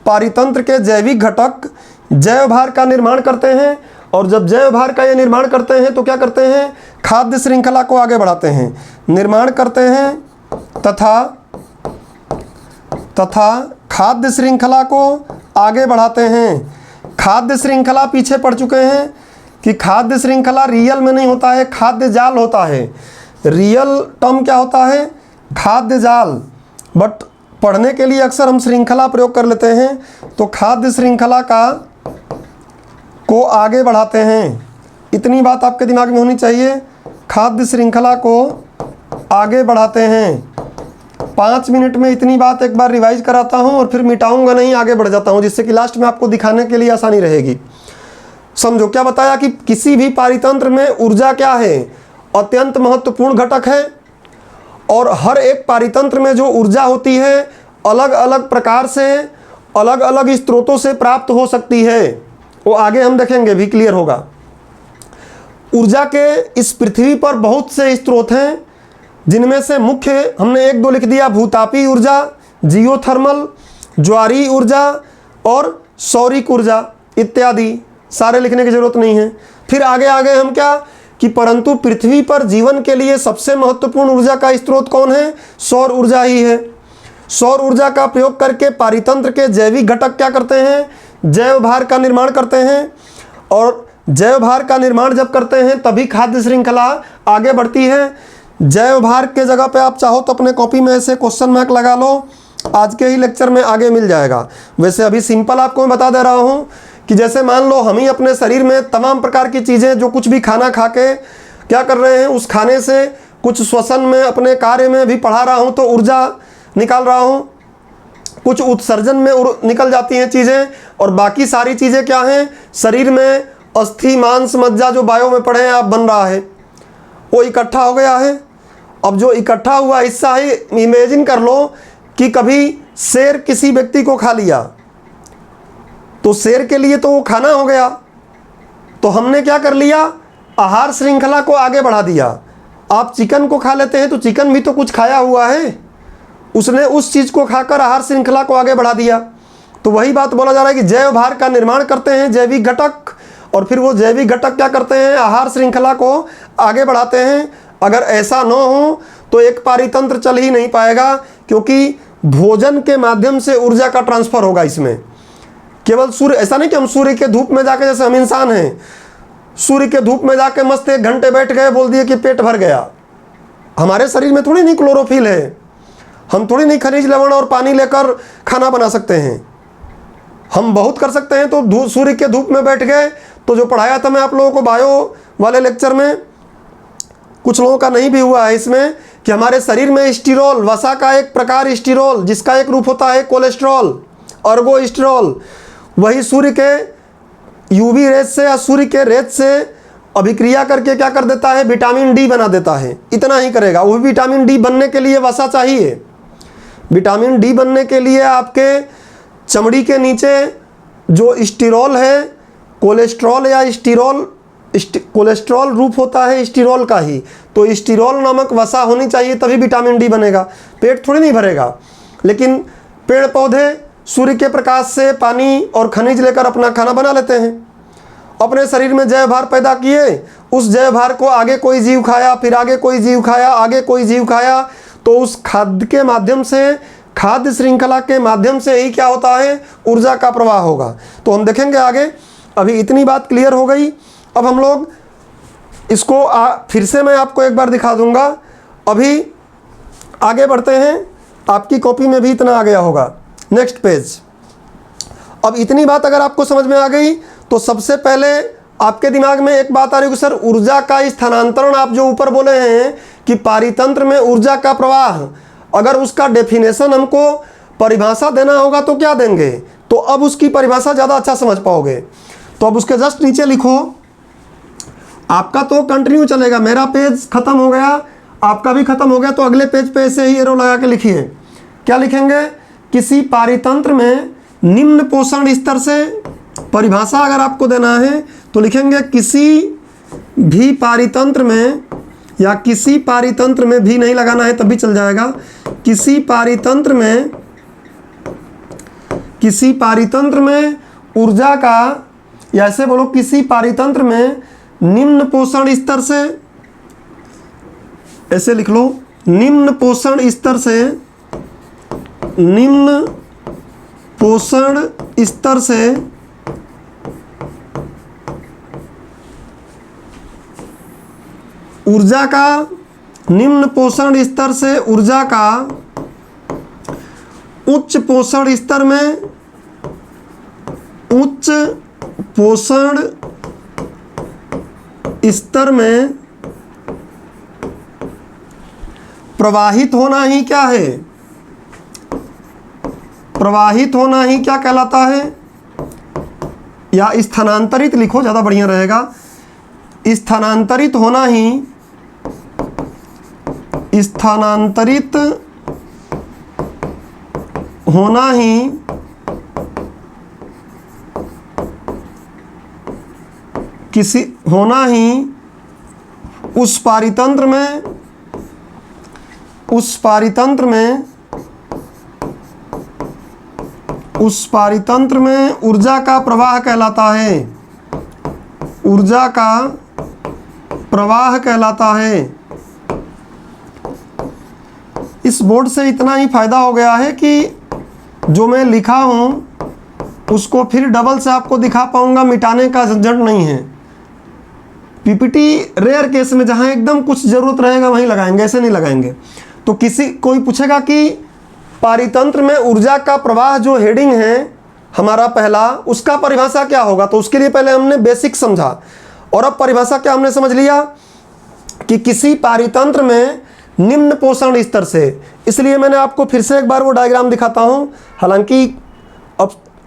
पारितंत्र के जैविक घटक जैव भार का निर्माण करते हैं। और जब जैव भार का ये निर्माण करते हैं तो क्या करते हैं? खाद्य श्रृंखला को आगे बढ़ाते हैं, निर्माण करते हैं तथा खाद्य श्रृंखला को आगे बढ़ाते हैं। खाद्य श्रृंखला पीछे पड़ चुके हैं कि खाद्य श्रृंखला रियल में नहीं होता है, खाद्य जाल होता है। रियल टर्म क्या होता है? खाद्य जाल। बट पढ़ने के लिए अक्सर हम श्रृंखला प्रयोग कर लेते हैं। तो खाद्य श्रृंखला को आगे बढ़ाते हैं। इतनी बात आपके दिमाग में होनी चाहिए, खाद्य श्रृंखला को आगे बढ़ाते हैं। 5 मिनट में इतनी बात एक बार रिवाइज कराता हूँ और फिर मिटाऊंगा नहीं, आगे बढ़ जाता हूँ, जिससे कि लास्ट में आपको दिखाने के लिए आसानी रहेगी। समझो क्या बताया कि किसी भी पारितंत्र में ऊर्जा क्या है? अत्यंत महत्वपूर्ण घटक है। और हर एक पारितंत्र में जो ऊर्जा होती है अलग अलग प्रकार से, अलग अलग स्रोतों से प्राप्त हो सकती है। वो आगे हम देखेंगे भी, क्लियर होगा। ऊर्जा के इस पृथ्वी पर बहुत से स्रोत हैं, जिनमें से मुख्य हमने 1-2 लिख दिया। भूतापी ऊर्जा, जियोथर्मल, ज्वारीय ऊर्जा और सौरिक ऊर्जा इत्यादि। सारे लिखने की जरूरत नहीं है। फिर आगे आगे हम क्या कि परंतु पृथ्वी पर जीवन के लिए सबसे महत्वपूर्ण ऊर्जा का स्रोत कौन है? सौर ऊर्जा ही है। सौर ऊर्जा का प्रयोग करके पारितंत्र के जैविक घटक क्या करते हैं? जैव भार का निर्माण करते हैं। और जैव भार का निर्माण जब करते हैं तभी खाद्य श्रृंखला आगे बढ़ती है। जैव भार के जगह पे आप चाहो तो अपने कॉपी में ऐसे क्वेश्चन मार्क लगा लो, आज के ही लेक्चर में आगे मिल जाएगा। वैसे अभी सिंपल आपको मैं बता दे रहा हूँ कि जैसे मान लो हम ही अपने शरीर में तमाम प्रकार की चीज़ें, जो कुछ भी खाना खा के क्या कर रहे हैं, उस खाने से कुछ श्वसन में, अपने कार्य में भी पढ़ा रहा हूँ तो ऊर्जा निकाल रहा हूँ, कुछ उत्सर्जन में निकल जाती हैं चीज़ें, और बाकी सारी चीज़ें क्या हैं? शरीर में अस्थि, मांस, मज्जा जो बायो में पढ़े हैं आप, बन रहा है, वो इकट्ठा हो गया है। अब जो इकट्ठा हुआ हिस्सा ही इमेजिन कर लो कि कभी शेर किसी व्यक्ति को खा लिया, तो शेर के लिए तो वो खाना हो गया। तो हमने क्या कर लिया? आहार श्रृंखला को आगे बढ़ा दिया। आप चिकन को खा लेते हैं तो चिकन भी तो कुछ खाया हुआ है, उसने उस चीज़ को खाकर आहार श्रृंखला को आगे बढ़ा दिया। तो वही बात बोला जा रहा है कि जैव भार का निर्माण करते हैं जैविक घटक, और फिर वो जैविक घटक क्या करते हैं? आहार श्रृंखला को आगे बढ़ाते हैं। अगर ऐसा न हो तो एक पारितंत्र चल ही नहीं पाएगा, क्योंकि भोजन के माध्यम से ऊर्जा का ट्रांसफर होगा इसमें। केवल सूर्य, ऐसा नहीं कि हम सूर्य के धूप में जाके, जैसे हम इंसान हैं, सूर्य के धूप में जाके मस्त 1 घंटे बैठ गए, बोल दिए कि पेट भर गया। हमारे शरीर में थोड़ी नहीं क्लोरोफिल है, हम थोड़ी नहीं खनिज लवण और पानी लेकर खाना बना सकते हैं। हम बहुत कर सकते हैं। तो सूर्य के धूप में बैठ गए, तो जो पढ़ाया था मैं आप लोगों को बायो वाले लेक्चर में, कुछ लोगों का नहीं भी हुआ है इसमें, कि हमारे शरीर में स्टीरोल, वसा का एक प्रकार स्टीरोल, जिसका एक रूप होता है कोलेस्ट्रॉल, अर्गोस्टेरॉल, वही सूर्य के यूवी रेज से या सूर्य के रेज से अभिक्रिया करके क्या कर देता है? विटामिन डी बना देता है। इतना ही करेगा। वो विटामिन डी बनने के लिए वसा चाहिए। विटामिन डी बनने के लिए आपके चमड़ी के नीचे जो स्टीरोल है, कोलेस्ट्रॉल या स्टीरोल, कोलेस्ट्रॉल रूप होता है स्टीरोल का ही, तो स्टीरोल नामक वसा होनी चाहिए, तभी विटामिन डी बनेगा। पेट थोड़ी नहीं भरेगा। लेकिन पेड़ पौधे सूर्य के प्रकाश से पानी और खनिज लेकर अपना खाना बना लेते हैं। अपने शरीर में जैव भार पैदा किए, उस जैव भार को आगे कोई जीव खाया, फिर आगे कोई जीव खाया, आगे कोई जीव खाया, तो उस खाद्य के माध्यम से, खाद्य श्रृंखला के माध्यम से ही क्या होता है, ऊर्जा का प्रवाह होगा। तो हम देखेंगे आगे। अभी इतनी बात क्लियर हो गई। अब हम लोग इसको फिर से मैं आपको एक बार दिखा दूंगा। अभी आगे बढ़ते हैं। आपकी कॉपी में भी इतना आ गया होगा। Next page. अब इतनी बात अगर आपको समझ में आ गई तो सबसे पहले आपके दिमाग में एक बात आ रही है कि सर ऊर्जा का स्थानांतरण आप जो ऊपर बोले हैं कि पारितंत्र में ऊर्जा का प्रवाह, अगर उसका डेफिनेशन हमको परिभाषा देना होगा तो क्या देंगे? तो अब उसकी परिभाषा ज़्यादा अच्छा समझ पाओगे। तो अब उसके जस्ट नीचे लिखो। आपका तो कंटिन्यू चलेगा, मेरा पेज खत्म हो गया, आपका भी खत्म हो गया, तो अगले पेज पे ऐसे ही एरो लगा के लिखिए। क्या लिखेंगे? किसी पारितंत्र में निम्न पोषण स्तर से, परिभाषा अगर आपको देना है तो लिखेंगे किसी भी पारितंत्र में, या किसी पारितंत्र में भी नहीं लगाना है तब भी चल जाएगा, किसी पारितंत्र में ऊर्जा का, या ऐसे बोलो किसी पारितंत्र में निम्न पोषण स्तर से, ऐसे लिख लो, निम्न पोषण स्तर से, निम्न पोषण स्तर से ऊर्जा का, निम्न पोषण स्तर से ऊर्जा का उच्च पोषण स्तर में, उच्च पोषण स्तर में प्रवाहित होना ही क्या है? प्रवाहित होना ही क्या कहलाता है? या स्थानांतरित लिखो, ज़्यादा बढ़िया रहेगा। स्थानांतरित होना ही, स्थानांतरित होना ही किसी, होना ही उस पारितंत्र में, उस पारितंत्र में, उस पारितंत्र में ऊर्जा का प्रवाह कहलाता है, ऊर्जा का प्रवाह कहलाता है। इस बोर्ड से इतना ही फायदा हो गया है कि जो मैं लिखा हूँ उसको फिर डबल से आपको दिखा पाऊंगा, मिटाने का झंझट नहीं है। पीपीटी रेयर केस में जहाँ एकदम कुछ ज़रूरत रहेगा वहीं लगाएंगे, ऐसे नहीं लगाएंगे। तो कोई पूछेगा कि पारितंत्र में ऊर्जा का प्रवाह जो हेडिंग है हमारा पहला, उसका परिभाषा क्या होगा? तो उसके लिए पहले हमने बेसिक समझा, और अब परिभाषा क्या हमने समझ लिया कि किसी पारितंत्र में निम्न पोषण स्तर से। इसलिए मैंने आपको फिर से एक बार वो डायग्राम दिखाता हूँ, हालांकि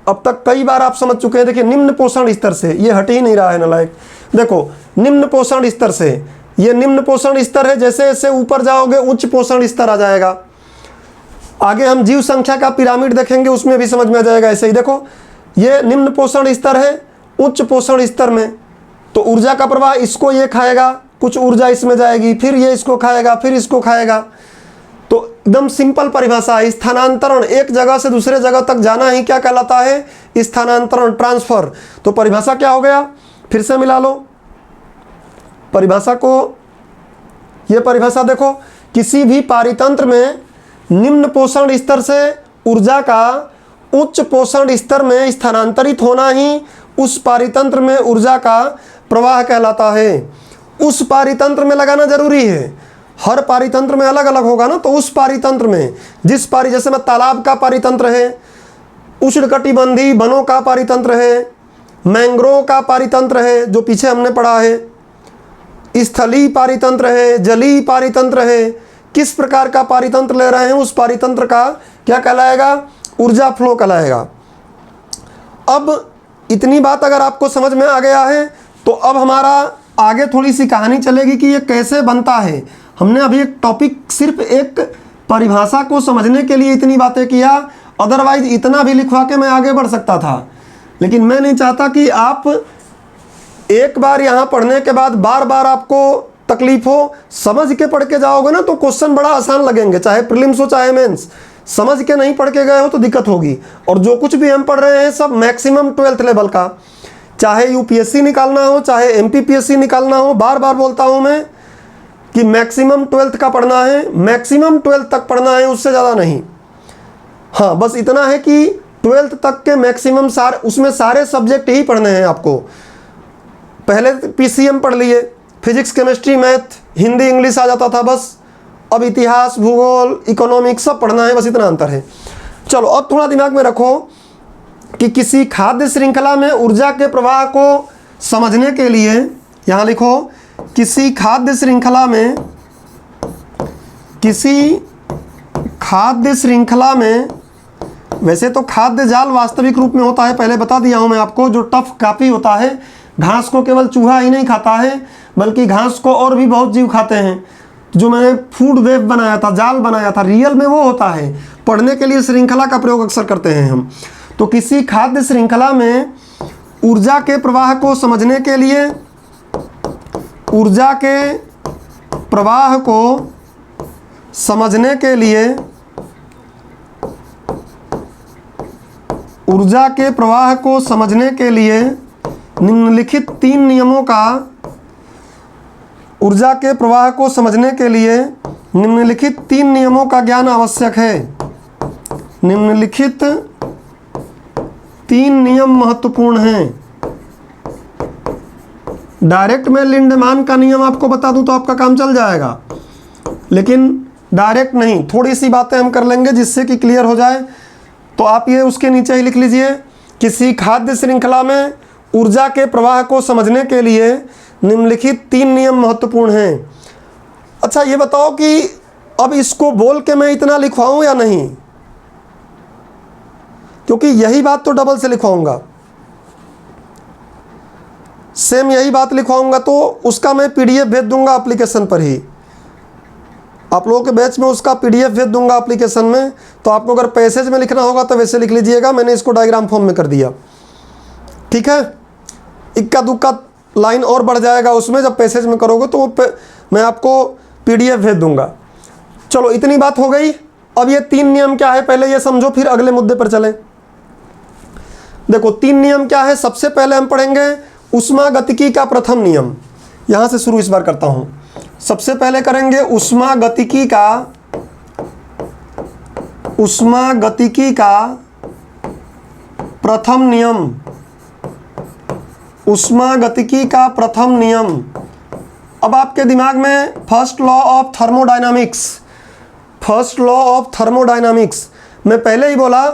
अब तक कई बार आप समझ चुके हैं। देखिए निम्न पोषण स्तर से, ये हट ही नहीं रहा है नालायक। देखो निम्न पोषण स्तर से, ये निम्न पोषण स्तर है, जैसे जैसे ऊपर जाओगे उच्च पोषण स्तर आ जाएगा। आगे हम जीव संख्या का पिरामिड देखेंगे, उसमें भी समझ में आ जाएगा। ऐसे ही देखो, ये निम्न पोषण स्तर है, उच्च पोषण स्तर में तो ऊर्जा का प्रवाह, इसको ये खाएगा, कुछ ऊर्जा इसमें जाएगी, फिर ये इसको खाएगा, फिर इसको खाएगा। तो एकदम सिंपल परिभाषा है। स्थानांतरण, एक जगह से दूसरे जगह तक जाना ही क्या कहलाता है? स्थानांतरण, ट्रांसफर। तो परिभाषा क्या हो गया? फिर से मिला लो परिभाषा को। ये परिभाषा देखो, किसी भी पारितंत्र में निम्न पोषण स्तर से ऊर्जा का उच्च पोषण स्तर में स्थानांतरित होना ही उस पारितंत्र में ऊर्जा का प्रवाह कहलाता है। उस पारितंत्र में लगाना जरूरी है, हर पारितंत्र में अलग अलग होगा ना। तो उस पारितंत्र में, जैसे में तालाब का पारितंत्र है, उष्णकटिबंधीय वनों का पारितंत्र है, मैंग्रोव का पारितंत्र है जो पीछे हमने पढ़ा है, स्थलीय पारितंत्र है, जलीय पारितंत्र है। किस प्रकार का पारितंत्र ले रहे हैं, उस पारितंत्र का क्या कहलाएगा? ऊर्जा फ्लो कहलाएगा। अब इतनी बात अगर आपको समझ में आ गया है तो अब हमारा आगे थोड़ी सी कहानी चलेगी कि ये कैसे बनता है। हमने अभी एक टॉपिक, सिर्फ एक परिभाषा को समझने के लिए इतनी बातें किया, अदरवाइज इतना भी लिखवा के मैं आगे बढ़ सकता था। लेकिन मैं नहीं चाहता कि आप एक बार यहाँ पढ़ने के बाद बार बार आपको तकलीफ हो। समझ के पढ़ के जाओगे ना तो क्वेश्चन बड़ा आसान लगेंगे, चाहे प्रीलिम्स हो चाहे मेंस। समझ के नहीं पढ़ के गए हो तो दिक्कत होगी। और जो कुछ भी हम पढ़ रहे हैं सब मैक्सिमम 12th लेवल का, चाहे यूपीएससी निकालना हो चाहे एमपीपीएससी निकालना हो, बार बार बोलता हूँ मैं कि मैक्सिमम 12th का पढ़ना है, मैक्सिमम 12th तक पढ़ना है, उससे ज़्यादा नहीं। हाँ, बस इतना है कि 12th तक के मैक्सिमम उसमें सारे सब्जेक्ट ही पढ़ने हैं आपको। पहले पीसीएम पढ़ लिए, physics chemistry math Hindi English आ जाता था बस, अब इतिहास भूगोल इकोनॉमिक्स सब पढ़ना है, बस इतना अंतर है। चलो अब थोड़ा दिमाग में रखो कि किसी खाद्य श्रृंखला में ऊर्जा के प्रवाह को समझने के लिए, यहाँ लिखो, किसी खाद्य श्रृंखला में, वैसे तो खाद्य जाल वास्तविक रूप में होता है, पहले बता दिया हूँ मैं आपको, जो टफ काफ़ी होता है। घास को केवल चूहा ही नहीं खाता है बल्कि घास को और भी बहुत जीव खाते हैं। जो मैंने फूड वेब बनाया था, जाल बनाया था, रियल में वो होता है। पढ़ने के लिए श्रृंखला का प्रयोग अक्सर करते हैं हम। तो किसी खाद्य श्रृंखला में ऊर्जा के प्रवाह को समझने के लिए, ऊर्जा के प्रवाह को समझने के लिए, ऊर्जा के प्रवाह को समझने के लिए निम्नलिखित 3 नियमों का, ऊर्जा के प्रवाह को समझने के लिए निम्नलिखित 3 नियमों का ज्ञान आवश्यक है। निम्नलिखित 3 नियम महत्वपूर्ण हैं। डायरेक्ट में लिंडमान का नियम आपको बता दूं तो आपका काम चल जाएगा, लेकिन डायरेक्ट नहीं, थोड़ी सी बातें हम कर लेंगे जिससे कि क्लियर हो जाए। तो आप ये उसके नीचे ही लिख लीजिए, किसी खाद्य श्रृंखला में ऊर्जा के प्रवाह को समझने के लिए निम्नलिखित 3 नियम महत्वपूर्ण हैं। अच्छा ये बताओ कि अब इसको बोल के मैं इतना लिखवाऊं या नहीं, क्योंकि यही बात तो डबल से लिखवाऊंगा, सेम यही बात लिखवाऊंगा, तो उसका मैं पीडीएफ भेज दूंगा एप्लीकेशन पर ही। आप लोगों के बैच में उसका पीडीएफ भेज दूंगा एप्लीकेशन में। तो आपको अगर पैसेज में लिखना होगा तो वैसे लिख लीजिएगा, मैंने इसको डायग्राम फॉर्म में कर दिया, ठीक है। इक्का दुक्का लाइन और बढ़ जाएगा उसमें, जब पैसेज में करोगे तो मैं आपको पीडीएफ भेज दूंगा। चलो इतनी बात हो गई। अब ये 3 नियम क्या है पहले ये समझो, फिर अगले मुद्दे पर चलें। देखो 3 नियम क्या है। सबसे पहले हम पढ़ेंगे ऊष्मागतिकी का प्रथम नियम। यहाँ से शुरू इस बार करता हूँ। सबसे पहले करेंगे ऊष्मागतिकी का प्रथम नियम। ऊष्मागतिकी का प्रथम नियम। अब आपके दिमाग में फर्स्ट लॉ ऑफ थर्मोडायनामिक्स, मैं पहले ही बोला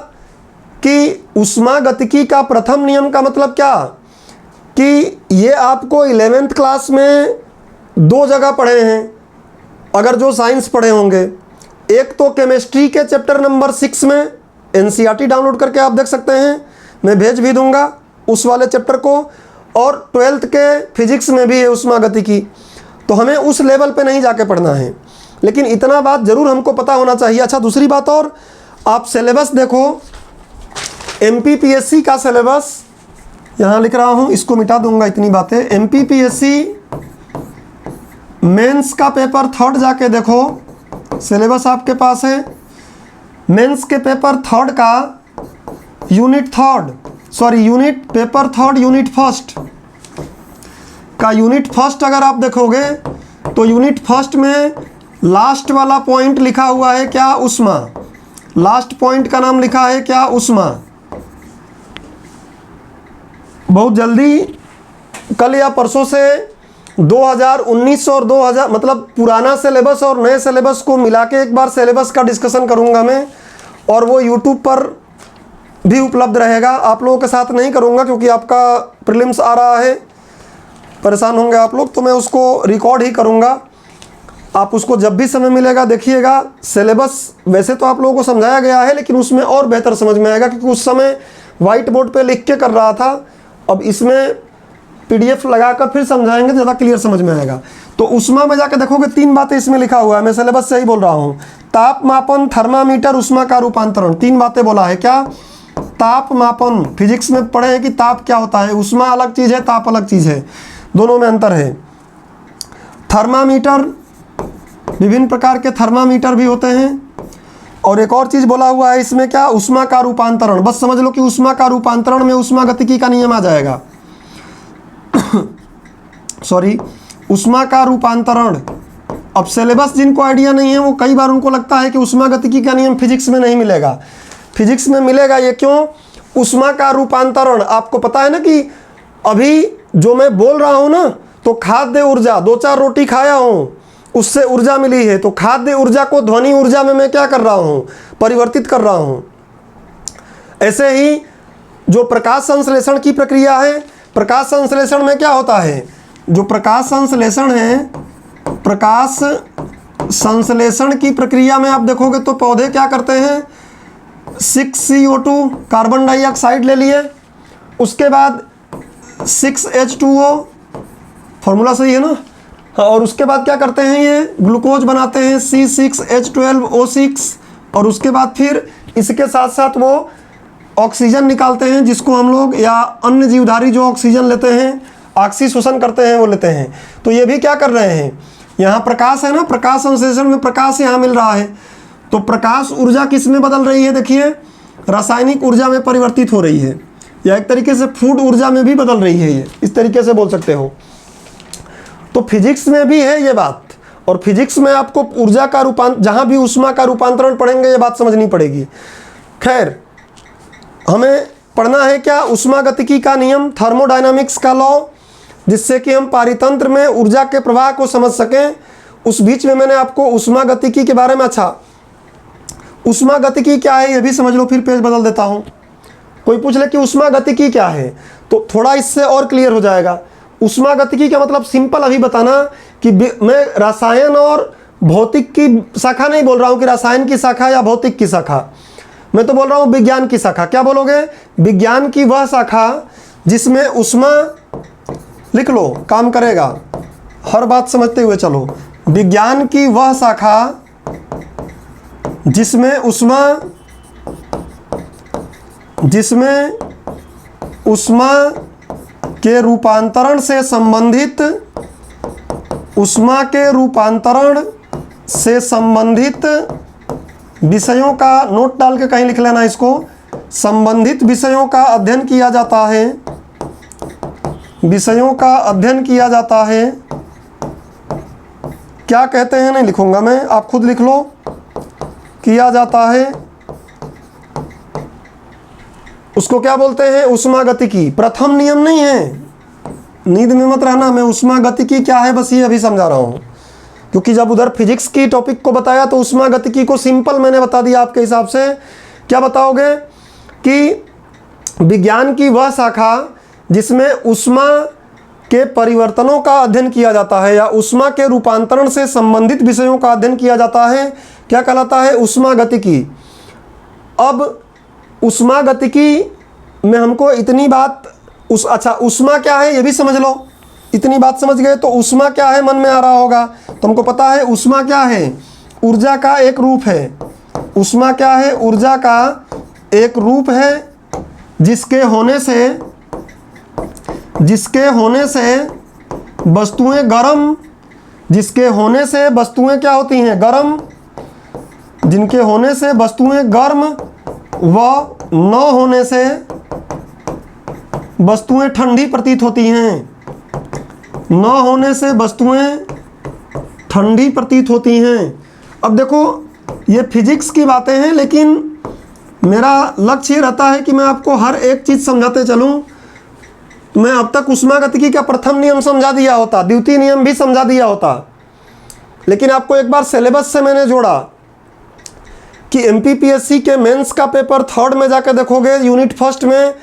कि ऊष्मागतिकी का प्रथम नियम का मतलब क्या, कि ये आपको 11th क्लास में 2 जगह पढ़े हैं अगर जो साइंस पढ़े होंगे। एक तो केमिस्ट्री के चैप्टर नंबर 6 में, एनसीईआरटी डाउनलोड करके आप देख सकते हैं, मैं भेज भी दूंगा उस वाले चैप्टर को। और 12th के फिजिक्स में भी है ऊष्मागतिकी। तो हमें उस लेवल पे नहीं जाके पढ़ना है, लेकिन इतना बात ज़रूर हमको पता होना चाहिए। अच्छा दूसरी बात और, आप सिलेबस देखो, एमपीपीएससी का सिलेबस यहाँ लिख रहा हूँ, इसको मिटा दूंगा इतनी बातें। एमपीपीएससी मेंस का पेपर 3rd जाके देखो, सिलेबस आपके पास है। मेंस के पेपर 3rd का यूनिट 3rd यूनिट फर्स्ट का यूनिट फर्स्ट अगर आप देखोगे तो यूनिट फर्स्ट में लास्ट वाला पॉइंट लिखा हुआ है क्या, ऊष्मा। लास्ट पॉइंट का नाम लिखा है क्या, ऊष्मा। बहुत जल्दी कल या परसों से 2019 और 2000 मतलब पुराना सिलेबस और नए सिलेबस को मिला के एक बार सिलेबस का डिस्कशन करूंगा मैं, और वो यूट्यूब पर भी उपलब्ध रहेगा। आप लोगों के साथ नहीं करूंगा क्योंकि आपका प्रीलिम्स आ रहा है, परेशान होंगे आप लोग, तो मैं उसको रिकॉर्ड ही करूंगा। आप उसको जब भी समय मिलेगा देखिएगा। सिलेबस वैसे तो आप लोगों को समझाया गया है, लेकिन उसमें और बेहतर समझ में आएगा, क्योंकि उस समय वाइट बोर्ड पे लिख के कर रहा था, अब इसमें पीडीएफ लगाकर फिर समझाएंगे, ज़्यादा क्लियर समझ में आएगा। तो ऊष्मा में जाकर देखोगे 3 बातें इसमें लिखा हुआ है, मैं सिलेबस से ही बोल रहा हूँ। तापमापन, थर्मामीटर, ऊष्मा का रूपांतरण, 3 बातें बोला है क्या। तापमापन, फिजिक्स में पढ़े हैं कि ताप क्या होता है, ऊष्मा अलग चीज़ है, ताप अलग चीज़ है, दोनों में अंतर है। थर्मामीटर, विभिन्न प्रकार के थर्मामीटर भी होते हैं। और एक और चीज़ बोला हुआ है इसमें, क्या, ऊष्मा का रूपांतरण। बस समझ लो कि ऊष्मा का रूपांतरण में ऊष्मागतिकी का नियम आ जाएगा। सॉरी, ऊष्मा का रूपांतरण। अब सिलेबस जिनको आइडिया नहीं है वो कई बार उनको लगता है कि ऊष्मागतिकी का नियम फिजिक्स में नहीं मिलेगा। फिजिक्स में मिलेगा। ये क्यों? ऊष्मा का रूपांतरण आपको पता है ना कि अभी जो मैं बोल रहा हूँ ना, तो खाद्य ऊर्जा, 2-4 रोटी खाया हूँ उससे ऊर्जा मिली है, तो खाद्य ऊर्जा को ध्वनि ऊर्जा में मैं क्या कर रहा हूँ, परिवर्तित कर रहा हूँ। ऐसे ही जो प्रकाश संश्लेषण की प्रक्रिया है, प्रकाश संश्लेषण में क्या होता है, जो प्रकाश संश्लेषण है, प्रकाश संश्लेषण की प्रक्रिया में आप देखोगे तो पौधे क्या करते हैं, 6CO2 कार्बन डाइऑक्साइड ले लिए, उसके बाद 6H2O, फॉर्मूला सही है ना, हाँ, और उसके बाद क्या करते हैं, ये ग्लूकोज बनाते हैं C6H12O6, और उसके बाद फिर इसके साथ साथ वो ऑक्सीजन निकालते हैं, जिसको हम लोग या अन्य जीवधारी जो ऑक्सीजन लेते हैं, ऑक्सीशोषण करते हैं, वो लेते हैं। तो ये भी क्या कर रहे हैं, यहाँ प्रकाश है ना, प्रकाश संश्लेषण में प्रकाश यहाँ मिल रहा है, तो प्रकाश ऊर्जा किस में बदल रही है, देखिए रासायनिक ऊर्जा में परिवर्तित हो रही है, या एक तरीके से फूड ऊर्जा में भी बदल रही है, ये इस तरीके से बोल सकते हो। तो फिजिक्स में भी है ये बात, और फिजिक्स में आपको ऊर्जा का रूपांतरण, जहाँ भी ऊष्मा का रूपांतरण पढ़ेंगे ये बात समझनी पड़ेगी। खैर, हमें पढ़ना है क्या, ऊष्मागतिकी का नियम, थर्मोडायनामिक्स का लॉ, जिससे कि हम पारितंत्र में ऊर्जा के प्रवाह को समझ सकें। उस बीच में मैंने आपको ऊष्मागतिकी के बारे में, अच्छा ऊष्मागतिकी क्या है ये भी समझ लो, फिर पेज बदल देता हूँ। कोई पूछ ले कि ऊष्मागतिकी क्या है, तो थोड़ा इससे और क्लियर हो जाएगा। ऊष्मागतिकी का मतलब सिंपल अभी बताना कि मैं रसायन और भौतिक की शाखा नहीं बोल रहा हूँ कि रसायन की शाखा या भौतिक की शाखा, मैं तो बोल रहा हूँ विज्ञान की शाखा। क्या बोलोगे, विज्ञान की वह शाखा जिसमें ऊष्मा, लिख लो काम करेगा, हर बात समझते हुए चलो, विज्ञान की वह शाखा जिसमें ऊष्मा के रूपांतरण से संबंधित, ऊष्मा के रूपांतरण से संबंधित विषयों का, नोट डाल के कहीं लिख लेना इसको, संबंधित विषयों का अध्ययन किया जाता है, विषयों का अध्ययन किया जाता है। क्या कहते हैं नहीं लिखूंगा मैं, आप खुद लिख लो, किया जाता है, उसको क्या बोलते हैं, ऊष्मागतिकी। प्रथम नियम नहीं है, नींद में मत रहना, मैं ऊष्मागतिकी क्या है बस ये अभी समझा रहा हूँ, क्योंकि जब उधर फिजिक्स की टॉपिक को बताया तो ऊष्मागतिकी को सिंपल मैंने बता दिया आपके हिसाब से। क्या बताओगे कि विज्ञान की वह शाखा जिसमें ऊष्मा के परिवर्तनों का अध्ययन किया जाता है या ऊष्मा के रूपांतरण से संबंधित विषयों का अध्ययन किया जाता है, क्या कहलाता है, ऊष्मागतिकी। अब ऊष्मागतिकी में हमको इतनी बात, अच्छा ऊष्मा क्या है ये भी समझ लो, इतनी बात समझ गए तो ऊष्मा क्या है मन में आ रहा होगा। तो हमको पता है ऊष्मा क्या है, ऊर्जा का एक रूप है। ऊष्मा क्या है, ऊर्जा का एक रूप है, जिसके होने से वस्तुएं गर्म, जिसके होने से वस्तुएं क्या होती हैं, गर्म, जिनके होने से वस्तुएं गर्म व न होने से वस्तुएं ठंडी प्रतीत होती हैं, न होने से वस्तुएं ठंडी प्रतीत होती हैं। अब देखो ये फिजिक्स की बातें हैं, लेकिन मेरा लक्ष्य ये रहता है कि मैं आपको हर एक चीज़ समझाते चलूं। मैं अब तक ऊष्मागतिकी का प्रथम नियम समझा दिया होता, द्वितीय नियम भी समझा दिया होता, लेकिन आपको एक बार सिलेबस से मैंने जोड़ा कि एमपीपीएससी के मेंस का पेपर 3rd में जाकर देखोगे, यूनिट 1 में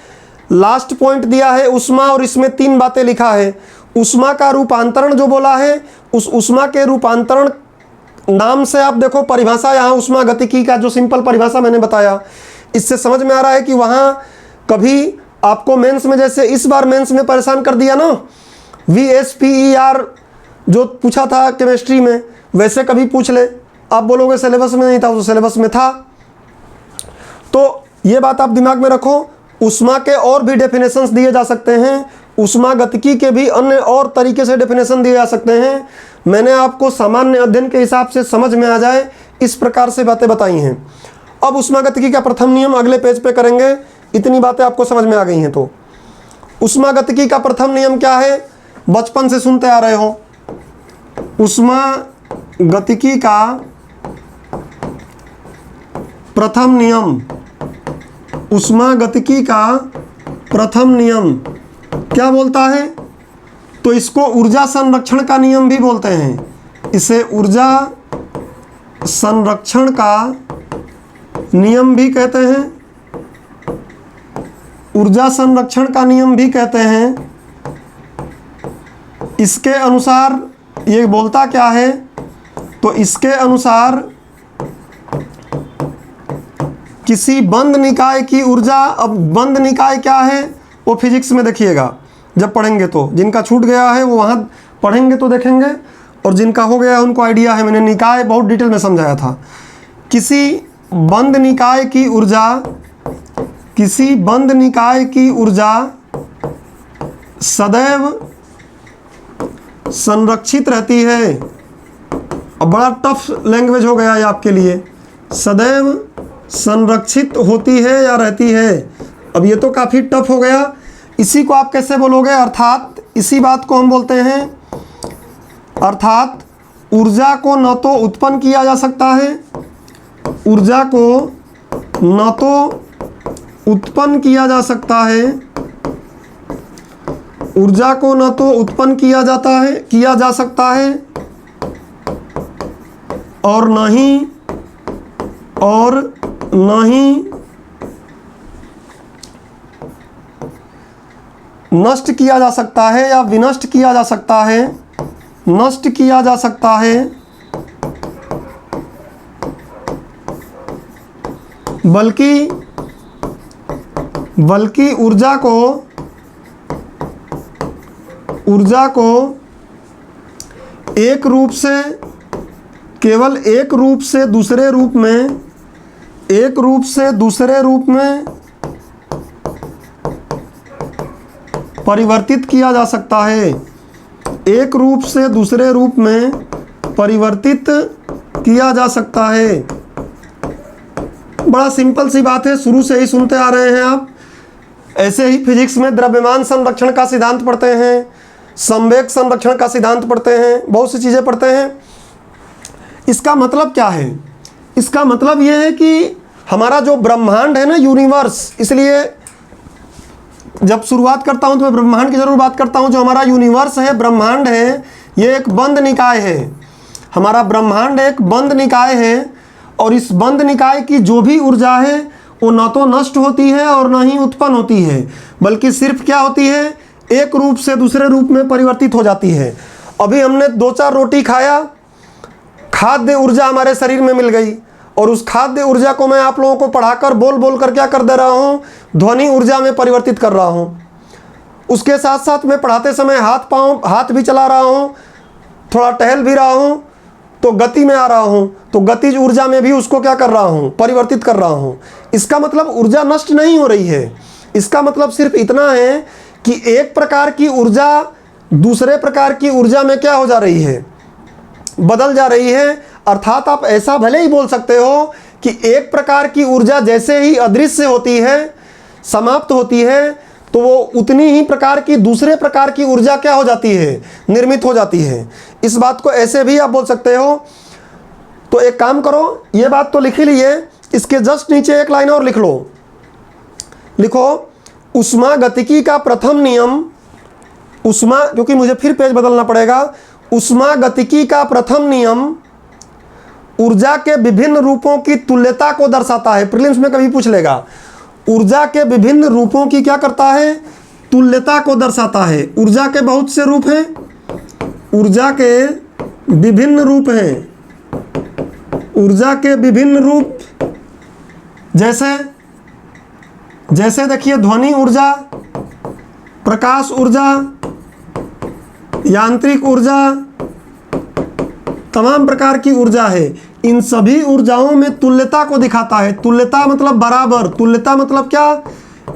लास्ट पॉइंट दिया है ऊष्मा, और इसमें 3 बातें लिखा है। ऊष्मा का रूपांतरण जो बोला है, उस ऊष्मा के रूपांतरण नाम से आप देखो परिभाषा, यहाँ ऊष्मागतिकी का जो सिंपल परिभाषा मैंने बताया, इससे समझ में आ रहा है कि वहाँ कभी आपको मेंस में, जैसे इस बार मेंस में परेशान कर दिया ना, VSPER जो पूछा था केमिस्ट्री में, वैसे कभी पूछ ले, आप बोलोगे सिलेबस में नहीं था, तो सिलेबस में था। तो ये बात आप दिमाग में रखो। ऊष्मा के और भी डेफिनेशंस दिए जा सकते हैं, ऊष्मागतिकी के भी अन्य और तरीके से डेफिनेशन दिए जा सकते हैं। मैंने आपको सामान्य अध्ययन के हिसाब से समझ में आ जाए इस प्रकार से बातें बताई हैं। अब ऊष्मागतिकी का प्रथम नियम अगले पेज पे करेंगे। इतनी बातें आपको समझ में आ गई हैं तो ऊष्मागतिकी का प्रथम नियम क्या है, बचपन से सुनते आ रहे हो। ऊष्मागतिकी का प्रथम नियम, ऊष्मागतिकी का प्रथम नियम क्या बोलता है? तो इसको ऊर्जा संरक्षण का नियम भी बोलते हैं। इसे ऊर्जा संरक्षण का नियम भी कहते हैं, ऊर्जा संरक्षण का नियम भी कहते हैं। इसके अनुसार ये बोलता क्या है? तो इसके अनुसार किसी बंद निकाय की ऊर्जा, अब बंद निकाय क्या है वो फिजिक्स में देखिएगा जब पढ़ेंगे, तो जिनका छूट गया है वो वहाँ पढ़ेंगे तो देखेंगे, और जिनका हो गया है उनको आइडिया है। मैंने निकाय बहुत डिटेल में समझाया था। किसी बंद निकाय की ऊर्जा, किसी बंद निकाय की ऊर्जा सदैव संरक्षित रहती है। अब बड़ा टफ लैंग्वेज हो गया है आपके लिए, सदैव संरक्षित होती है या रहती है। अब ये तो काफ़ी टफ हो गया, इसी को आप कैसे बोलोगे? अर्थात इसी बात को हम बोलते हैं, अर्थात ऊर्जा को न तो उत्पन्न किया जा सकता है, ऊर्जा को न तो उत्पन्न किया जा सकता है, ऊर्जा को न तो उत्पन्न किया जा सकता है और न ही नष्ट किया जा सकता है या विनष्ट किया जा सकता है, नष्ट किया जा सकता है, बल्कि ऊर्जा को एक रूप से, केवल एक रूप से दूसरे रूप में, एक रूप से दूसरे रूप में परिवर्तित किया जा सकता है, एक रूप से दूसरे रूप में परिवर्तित किया जा सकता है। बड़ा सिंपल सी बात है, शुरू से ही सुनते आ रहे हैं आप। ऐसे ही फिजिक्स में द्रव्यमान संरक्षण का सिद्धांत पढ़ते हैं, संवेग संरक्षण का सिद्धांत पढ़ते हैं, बहुत सी चीज़ें पढ़ते हैं। इसका मतलब क्या है? इसका मतलब ये है कि हमारा जो ब्रह्मांड है ना, यूनिवर्स, इसलिए जब शुरुआत करता हूँ तो मैं ब्रह्मांड की ज़रूर बात करता हूँ। जो हमारा यूनिवर्स है, ब्रह्मांड है, ये एक बंद निकाय है। हमारा ब्रह्मांड एक बंद निकाय है, और इस बंद निकाय की जो भी ऊर्जा है वो न तो नष्ट होती है और न ही उत्पन्न होती है, बल्कि सिर्फ क्या होती है, एक रूप से दूसरे रूप में परिवर्तित हो जाती है। अभी हमने 2-4 रोटी खाया, खाद्य ऊर्जा हमारे शरीर में मिल गई, और उस खाद्य ऊर्जा को मैं आप लोगों को पढ़ाकर बोल कर क्या कर दे रहा हूँ, ध्वनि ऊर्जा में परिवर्तित कर रहा हूँ। उसके साथ साथ मैं पढ़ाते समय हाथ भी चला रहा हूँ, थोड़ा टहल भी रहा हूँ, तो गति में आ रहा हूँ, तो गतिज ऊर्जा में भी उसको क्या कर रहा हूँ, परिवर्तित कर रहा हूँ। इसका मतलब ऊर्जा नष्ट नहीं हो रही है। इसका मतलब सिर्फ इतना है कि एक प्रकार की ऊर्जा दूसरे प्रकार की ऊर्जा में क्या हो जा रही है, बदल जा रही है। अर्थात आप ऐसा भले ही बोल सकते हो कि एक प्रकार की ऊर्जा जैसे ही अदृश्य होती है, समाप्त होती है, तो वो उतनी ही प्रकार की दूसरे प्रकार की ऊर्जा क्या हो जाती है, निर्मित हो जाती है। इस बात को ऐसे भी आप बोल सकते हो। तो एक काम करो, ये बात तो लिख ही लिए, इसके जस्ट नीचे एक लाइन और लिख लो। लिखो, ऊष्मागतिकी का प्रथम नियम, क्योंकि मुझे फिर पेज बदलना पड़ेगा। ऊष्मागतिकी का प्रथम नियम ऊर्जा के विभिन्न रूपों की तुल्यता को दर्शाता है। प्रीलिम्स में कभी पूछ लेगा, ऊर्जा के विभिन्न रूपों की क्या करता है, तुल्यता को दर्शाता है। ऊर्जा के बहुत से रूप हैं, ऊर्जा के विभिन्न रूप हैं, ऊर्जा के विभिन्न रूप जैसे देखिए, ध्वनि ऊर्जा, प्रकाश ऊर्जा, यांत्रिक ऊर्जा, तमाम प्रकार की ऊर्जा है। इन सभी ऊर्जाओं में तुल्यता को दिखाता है। तुल्यता मतलब बराबर, तुल्यता मतलब क्या,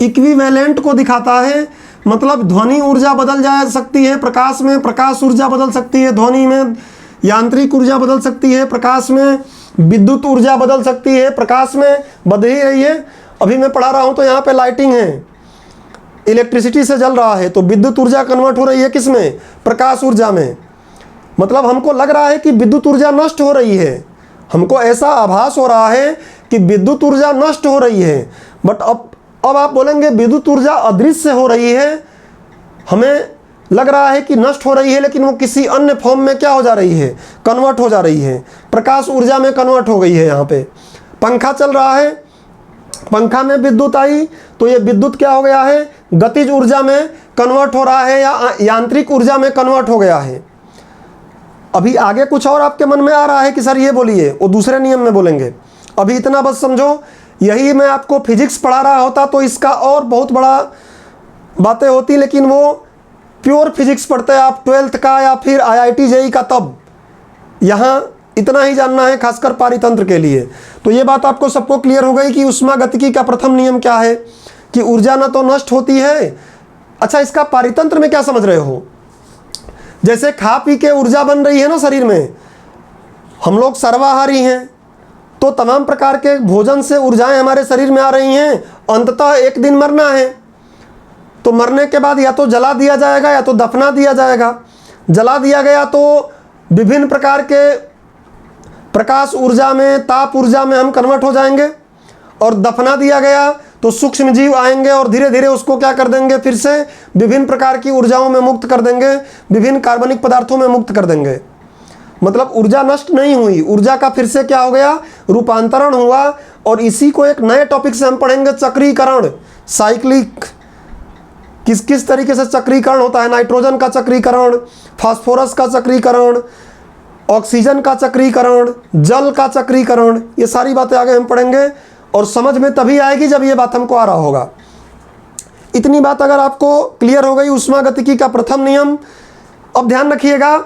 इक्विवेलेंट को दिखाता है। मतलब ध्वनि ऊर्जा बदल जा सकती है प्रकाश में, प्रकाश ऊर्जा बदल सकती है ध्वनि में, यांत्रिक ऊर्जा बदल सकती है प्रकाश में, विद्युत ऊर्जा बदल सकती है, प्रकाश में बदल ही रही है। अभी मैं पढ़ा रहा हूँ तो यहाँ पे लाइटिंग है, इलेक्ट्रिसिटी से जल रहा है, तो विद्युत ऊर्जा कन्वर्ट हो रही है किस में? प्रकाश ऊर्जा में। मतलब हमको लग रहा है कि विद्युत ऊर्जा नष्ट हो रही है, हमको ऐसा आभास हो रहा है कि विद्युत ऊर्जा नष्ट हो रही है। बट अब आप बोलेंगे विद्युत ऊर्जा अदृश्य हो रही है, हमें लग रहा है कि नष्ट हो रही है, लेकिन वो किसी अन्य फॉर्म में क्या हो जा रही है? कन्वर्ट हो जा रही है, प्रकाश ऊर्जा में कन्वर्ट हो गई है। यहाँ पे पंखा चल रहा है, पंखा में विद्युत आई तो ये विद्युत क्या हो गया है? गतिज ऊर्जा में कन्वर्ट हो रहा है या यांत्रिक ऊर्जा में कन्वर्ट हो गया है। अभी आगे कुछ और आपके मन में आ रहा है कि सर ये बोलिए, वो दूसरे नियम में बोलेंगे। अभी इतना बस समझो, यही मैं आपको फिजिक्स पढ़ा रहा होता तो इसका और बहुत बड़ा बातें होती, लेकिन वो प्योर फिजिक्स पढ़ते हैं आप 12th का या फिर IIT JEE का, तब यहाँ इतना ही जानना है खासकर पारितंत्र के लिए। तो ये बात आपको सबको क्लियर हो गई कि ऊष्मागतिकी का प्रथम नियम क्या है कि ऊर्जा न तो नष्ट होती है। अच्छा, इसका पारितंत्र में क्या समझ रहे हो? जैसे खा पी के ऊर्जा बन रही है ना शरीर में, हम लोग सर्वाहारी हैं तो तमाम प्रकार के भोजन से ऊर्जाएं हमारे शरीर में आ रही हैं। अंततः एक दिन मरना है, तो मरने के बाद या तो जला दिया जाएगा या तो दफना दिया जाएगा। जला दिया गया तो विभिन्न प्रकार के प्रकाश ऊर्जा में, ताप ऊर्जा में हम कन्वर्ट हो जाएंगे, और दफना दिया गया तो सूक्ष्म जीव आएंगे और धीरे धीरे उसको क्या कर देंगे? फिर से विभिन्न प्रकार की ऊर्जाओं में मुक्त कर देंगे, विभिन्न कार्बनिक पदार्थों में मुक्त कर देंगे। मतलब ऊर्जा नष्ट नहीं हुई, ऊर्जा का फिर से क्या हो गया? रूपांतरण हुआ। और इसी को एक नए टॉपिक से हम पढ़ेंगे, चक्रीकरण, साइक्लिक। किस किस तरीके से चक्रीकरण होता है? नाइट्रोजन का चक्रीकरण, फास्फोरस का चक्रीकरण, ऑक्सीजन का चक्रीकरण, जल का चक्रीकरण, ये सारी बातें आगे हम पढ़ेंगे। और समझ में तभी आएगी जब ये बात हमको आ रहा होगा। इतनी बात अगर आपको क्लियर हो गई ऊष्मागतिकी का प्रथम नियम। अब ध्यान रखिएगा,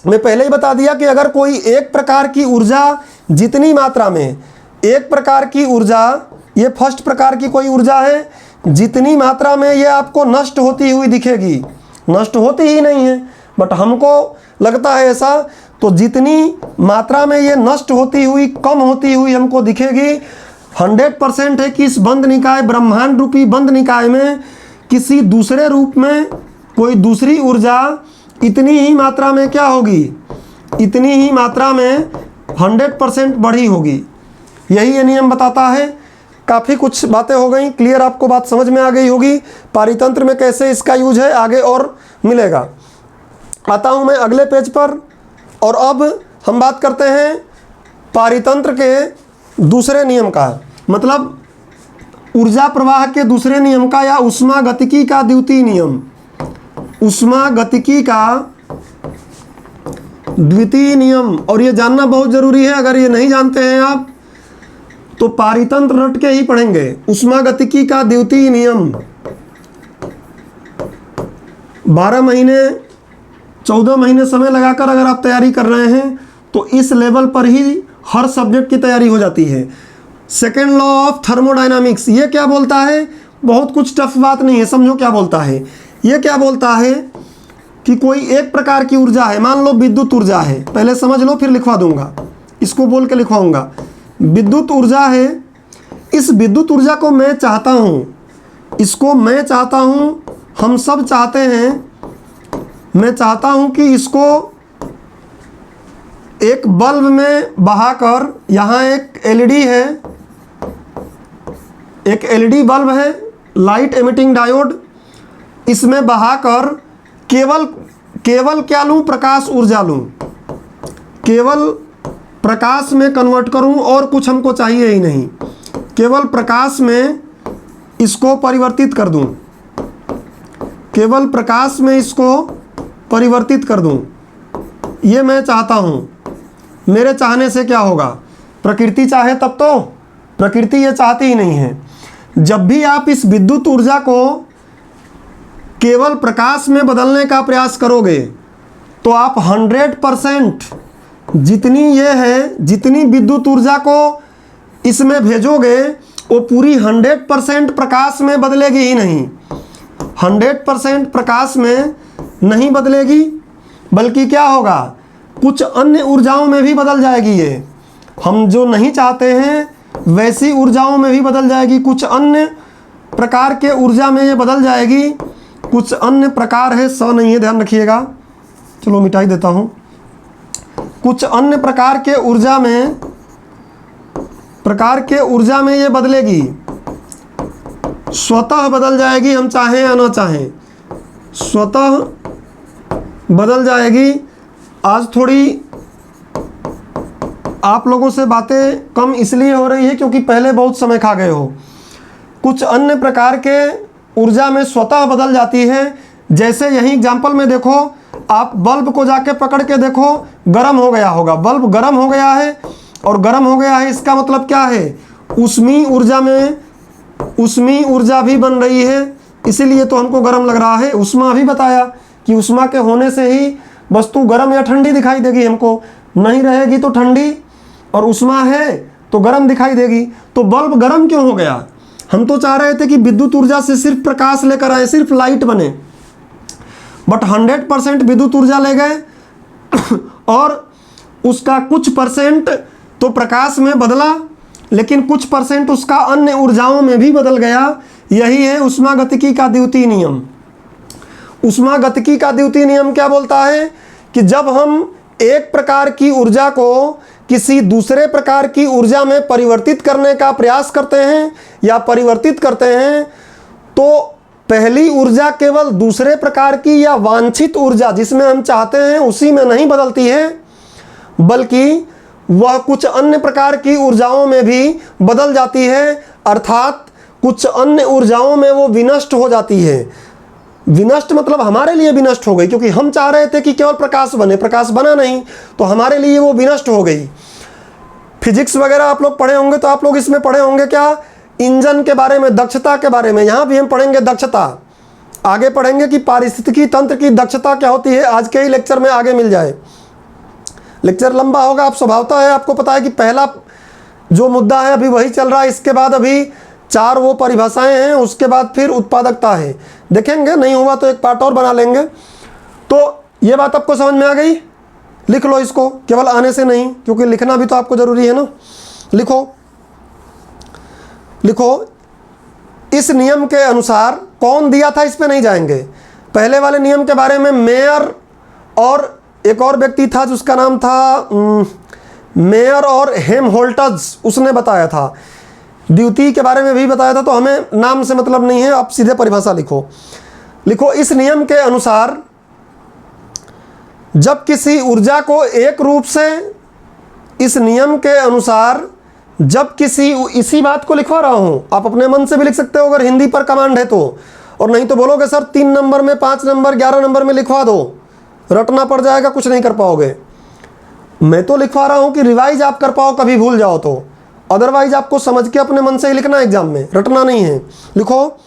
मैं पहले ही बता दिया कि अगर कोई एक प्रकार की ऊर्जा जितनी मात्रा में, एक प्रकार की ऊर्जा, ये फर्स्ट प्रकार की कोई ऊर्जा है, जितनी मात्रा में ये आपको नष्ट होती हुई दिखेगी, नष्ट होती ही नहीं है बट हमको लगता है ऐसा, तो जितनी मात्रा में ये नष्ट होती हुई, कम होती हुई हमको दिखेगी, 100% है कि इस बंद निकाय, ब्रह्मांड रूपी बंद निकाय में किसी दूसरे रूप में कोई दूसरी ऊर्जा इतनी ही मात्रा में क्या होगी? इतनी ही मात्रा में 100% बढ़ी होगी। यही ये नियम बताता है। काफ़ी कुछ बातें हो गई क्लियर, आपको बात समझ में आ गई होगी। पारितंत्र में कैसे इसका यूज है आगे और मिलेगा। आता हूँ मैं अगले पेज पर, और अब हम बात करते हैं पारितंत्र के दूसरे नियम का, मतलब ऊर्जा प्रवाह के दूसरे नियम का, या ऊष्मागतिकी का द्वितीय नियम। ऊष्मागतिकी का द्वितीय नियम, और ये जानना बहुत जरूरी है। अगर ये नहीं जानते हैं आप तो पारितंत्र रट के ही पढ़ेंगे। ऊष्मागतिकी का द्वितीय नियम 12 महीने 14 महीने समय लगाकर अगर आप तैयारी कर रहे हैं तो इस लेवल पर ही हर सब्जेक्ट की तैयारी हो जाती है। सेकेंड लॉ ऑफ थर्मोडायनामिक्स, ये क्या बोलता है? बहुत कुछ टफ बात नहीं है, समझो क्या बोलता है। ये क्या बोलता है कि कोई एक प्रकार की ऊर्जा है, मान लो विद्युत ऊर्जा है, पहले समझ लो फिर लिखवा दूंगा, इसको बोल के लिखवाऊंगा। विद्युत ऊर्जा है, इस विद्युत ऊर्जा को मैं चाहता हूँ, इसको मैं चाहता हूँ, हम सब चाहते हैं, मैं चाहता हूँ कि इसको एक बल्ब में बहाकर, यहाँ एक एलईडी है, एक एलईडी बल्ब है, लाइट एमिटिंग डायोड, इसमें बहाकर केवल क्या लूँ? प्रकाश ऊर्जा लूँ, केवल प्रकाश में कन्वर्ट करूँ, और कुछ हमको चाहिए ही नहीं, केवल प्रकाश में इसको परिवर्तित कर दूँ, केवल प्रकाश में इसको परिवर्तित कर दूँ। ये मैं चाहता हूँ। मेरे चाहने से क्या होगा? प्रकृति चाहे तब तो, प्रकृति ये चाहती ही नहीं है। जब भी आप इस विद्युत ऊर्जा को केवल प्रकाश में बदलने का प्रयास करोगे तो आप 100% जितनी ये है, जितनी विद्युत ऊर्जा को इसमें भेजोगे वो पूरी 100% प्रकाश में बदलेगी ही नहीं। 100% प्रकाश में नहीं बदलेगी, बल्कि क्या होगा? कुछ अन्य ऊर्जाओं में भी बदल जाएगी ये। हम जो नहीं चाहते हैं वैसी ऊर्जाओं में भी बदल जाएगी, कुछ अन्य प्रकार के ऊर्जा में ये बदल जाएगी, कुछ अन्य प्रकार है, स नहीं है, ध्यान रखिएगा, चलो मिटाई देता हूँ। कुछ अन्य प्रकार के ऊर्जा में ये बदलेगी, स्वतः बदल जाएगी, हम चाहें या ना चाहें, स्वतः बदल जाएगी। आज थोड़ी आप लोगों से बातें कम इसलिए हो रही है क्योंकि पहले बहुत समय खा गए हो। कुछ अन्य प्रकार के ऊर्जा में स्वतः बदल जाती है। जैसे यहीं एग्जाम्पल में देखो, आप बल्ब को जाके पकड़ के देखो, गर्म हो गया होगा, बल्ब गर्म हो गया है, और गर्म हो गया है इसका मतलब क्या है, ऊष्मीय ऊर्जा में ऊष्मीय ऊर्जा भी बन रही है, इसीलिए तो हमको गर्म लग रहा है। ऊष्मा भी बताया कि ऊष्मा के होने से ही वस्तु गर्म या ठंडी दिखाई देगी, हमको नहीं रहेगी तो ठंडी, और ऊष्मा है तो गर्म दिखाई देगी। तो बल्ब गर्म क्यों हो गया, हम तो चाह रहे थे कि विद्युत ऊर्जा से सिर्फ प्रकाश लेकर आए, सिर्फ लाइट बने, बट 100% विद्युत ऊर्जा ले गए और उसका कुछ परसेंट तो प्रकाश में बदला, लेकिन कुछ परसेंट उसका अन्य ऊर्जाओं में भी बदल गया। यही है ऊष्मागतिकी का द्वितीय नियम। ऊष्मागतिकी का द्वितीय नियम क्या बोलता है कि जब हम एक प्रकार की ऊर्जा को किसी दूसरे प्रकार की ऊर्जा में परिवर्तित करने का प्रयास करते हैं या परिवर्तित करते हैं, तो पहली ऊर्जा केवल दूसरे प्रकार की या वांछित ऊर्जा जिसमें हम चाहते हैं उसी में नहीं बदलती है, बल्कि वह कुछ अन्य प्रकार की ऊर्जाओं में भी बदल जाती है, अर्थात कुछ अन्य ऊर्जाओं में वो विनष्ट हो जाती है। विनष्ट मतलब हमारे लिए विनष्ट हो गई, क्योंकि हम चाह रहे थे कि केवल प्रकाश बने, प्रकाश बना नहीं, तो हमारे लिए वो विनष्ट हो गई। फिजिक्स वगैरह आप लोग पढ़े होंगे, तो आप लोग इसमें पढ़े होंगे क्या, इंजन के बारे में, दक्षता के बारे में। यहाँ भी हम पढ़ेंगे दक्षता, आगे पढ़ेंगे कि पारिस्थितिकी तंत्र की दक्षता क्या होती है, आज के ही लेक्चर में आगे मिल जाए। लेक्चर लंबा होगा, आप स्वभावतः है, आपको पता है कि पहला जो मुद्दा है अभी वही चल रहा है, इसके बाद अभी 4 वो परिभाषाएं हैं, उसके बाद फिर उत्पादकता है, देखेंगे, नहीं हुआ तो एक पार्ट और बना लेंगे। तो ये बात आपको समझ में आ गई, लिख लो इसको, केवल आने से नहीं, क्योंकि लिखना भी तो आपको जरूरी है ना। लिखो इस नियम के अनुसार, कौन दिया था इस पे नहीं जाएंगे, पहले वाले नियम के बारे में मेयर और एक और व्यक्ति था जिसका नाम था मेयर और हेमहोल्ट्ज़, उसने बताया था। द्वितीय के बारे में भी बताया था, तो हमें नाम से मतलब नहीं है, आप सीधे परिभाषा लिखो। इस नियम के अनुसार जब किसी ऊर्जा को एक रूप से, इस नियम के अनुसार जब किसी, इसी बात को लिखवा रहा हूं, आप अपने मन से भी लिख सकते हो अगर हिंदी पर कमांड है तो, और नहीं तो बोलोगे सर 3 नंबर में, 5 नंबर, 11 नंबर में लिखवा दो, रटना पड़ जाएगा, कुछ नहीं कर पाओगे। मैं तो लिखवा रहा हूं कि रिवाइज आप कर पाओ, कभी भूल जाओ तो, अदरवाइज आपको समझ के अपने मन से ही लिखना एग्जाम में, रटना नहीं है। लिखो,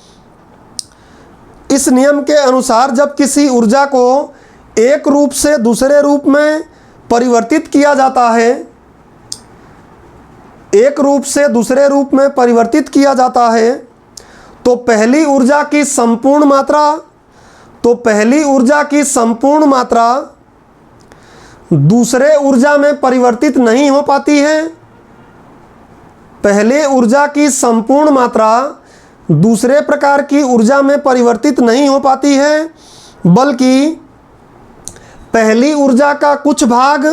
इस नियम के अनुसार जब किसी ऊर्जा को एक रूप से दूसरे रूप में परिवर्तित किया जाता है, एक रूप से दूसरे रूप में परिवर्तित किया जाता है, तो पहली ऊर्जा की संपूर्ण मात्रा दूसरे ऊर्जा में परिवर्तित नहीं हो पाती है। पहले ऊर्जा की संपूर्ण मात्रा दूसरे प्रकार की ऊर्जा में परिवर्तित नहीं हो पाती है, बल्कि पहली ऊर्जा का कुछ भाग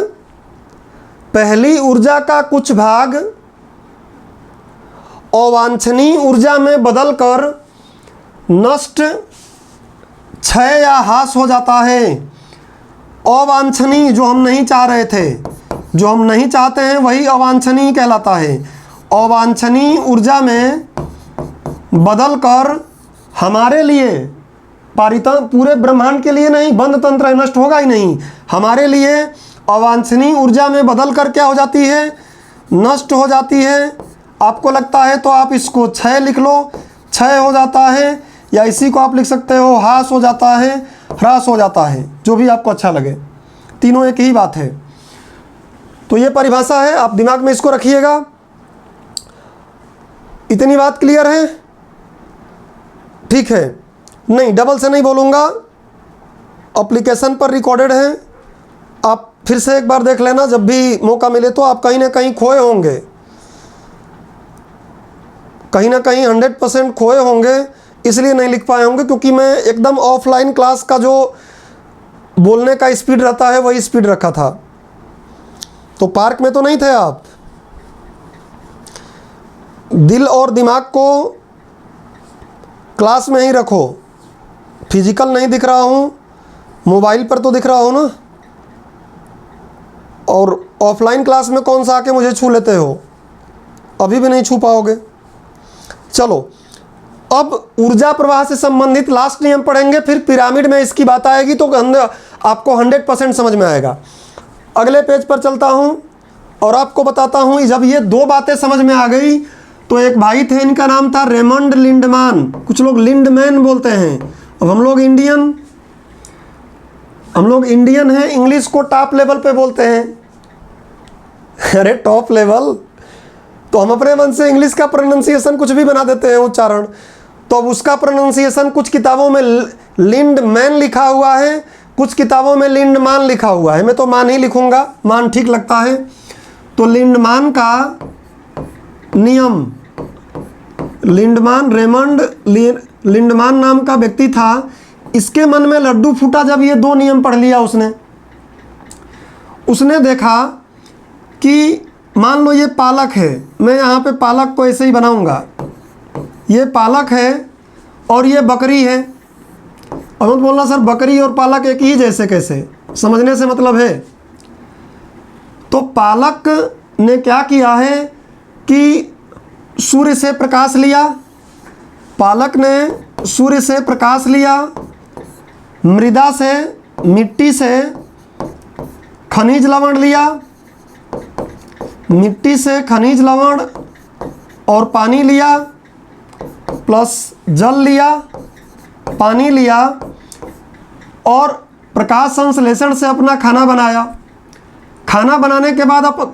अवांछनीय ऊर्जा में बदलकर नष्ट, क्षय या ह्रास हो जाता है। अवांछनीय जो हम नहीं चाह रहे थे, जो हम नहीं चाहते हैं वही अवांछनीय कहलाता है। अवांछनीय ऊर्जा में बदलकर हमारे लिए, पूरे ब्रह्मांड के लिए नहीं, बंद तंत्र नष्ट होगा ही नहीं, हमारे लिए अवांछनीय ऊर्जा में बदलकर क्या हो जाती है, नष्ट हो जाती है। आपको लगता है तो आप इसको क्षय लिख लो, क्षय हो जाता है, या इसी को आप लिख सकते हो ह्रास हो जाता है, ह्रास हो जाता है, जो भी आपको अच्छा लगे, तीनों एक ही बात है। तो ये परिभाषा है, आप दिमाग में इसको रखिएगा। इतनी बात क्लियर है? ठीक है, नहीं डबल से नहीं बोलूँगा, एप्लीकेशन पर रिकॉर्डेड है, आप फिर से एक बार देख लेना, जब भी मौका मिले तो आप कहीं ना कहीं खोए होंगे, कहीं ना कहीं 100% खोए होंगे, इसलिए नहीं लिख पाए होंगे, क्योंकि मैं एकदम ऑफलाइन क्लास का जो बोलने का स्पीड रहता है वही स्पीड रखा था। तो पार्क में तो नहीं थे आप। दिल और दिमाग को क्लास में ही रखो। फिजिकल नहीं दिख रहा हूँ, मोबाइल पर तो दिख रहा हूँ ना, और ऑफलाइन क्लास में कौन सा आके मुझे छू लेते हो, अभी भी नहीं छू पाओगे। चलो अब ऊर्जा प्रवाह से संबंधित लास्ट नियम पढ़ेंगे, फिर पिरामिड में इसकी बात आएगी तो आपको 100% समझ में आएगा। अगले पेज पर चलता हूँ और आपको बताता हूँ, जब ये दो बातें समझ में आ गई तो एक भाई थे, इनका नाम था रेमंड लिंडमान, कुछ लोग लिंडमैन बोलते हैं। अब हम लोग इंडियन हैं, इंग्लिश को टॉप लेवल पे बोलते हैं। अरे टॉप लेवल, तो हम अपने मन से इंग्लिश का प्रोनाउंसिएशन कुछ भी बना देते हैं, उच्चारण। तो अब उसका प्रोनाउंसिएशन कुछ किताबों में लिंडमैन लिखा हुआ है, कुछ किताबों में लिंडमान लिखा हुआ है। मैं तो मान ही लिखूंगा, मान ठीक लगता है। तो लिंडमान का नियम, लिंडमान, रेमंड लिंडमान नाम का व्यक्ति था, इसके मन में लड्डू फूटा जब ये दो नियम पढ़ लिया उसने देखा कि मान लो ये पालक है, मैं यहाँ पे पालक को ऐसे ही बनाऊंगा, ये पालक है और ये बकरी है। अब मत बोलना सर बकरी और पालक एक ही जैसे कैसे, समझने से मतलब है। तो पालक ने क्या किया है कि सूर्य से प्रकाश लिया, पालक ने सूर्य से प्रकाश लिया, मृदा से, मिट्टी से खनिज लवण लिया, मिट्टी से खनिज लवण और पानी लिया, प्लस जल लिया, पानी लिया, और प्रकाश संश्लेषण से अपना खाना बनाया। खाना बनाने के बाद अब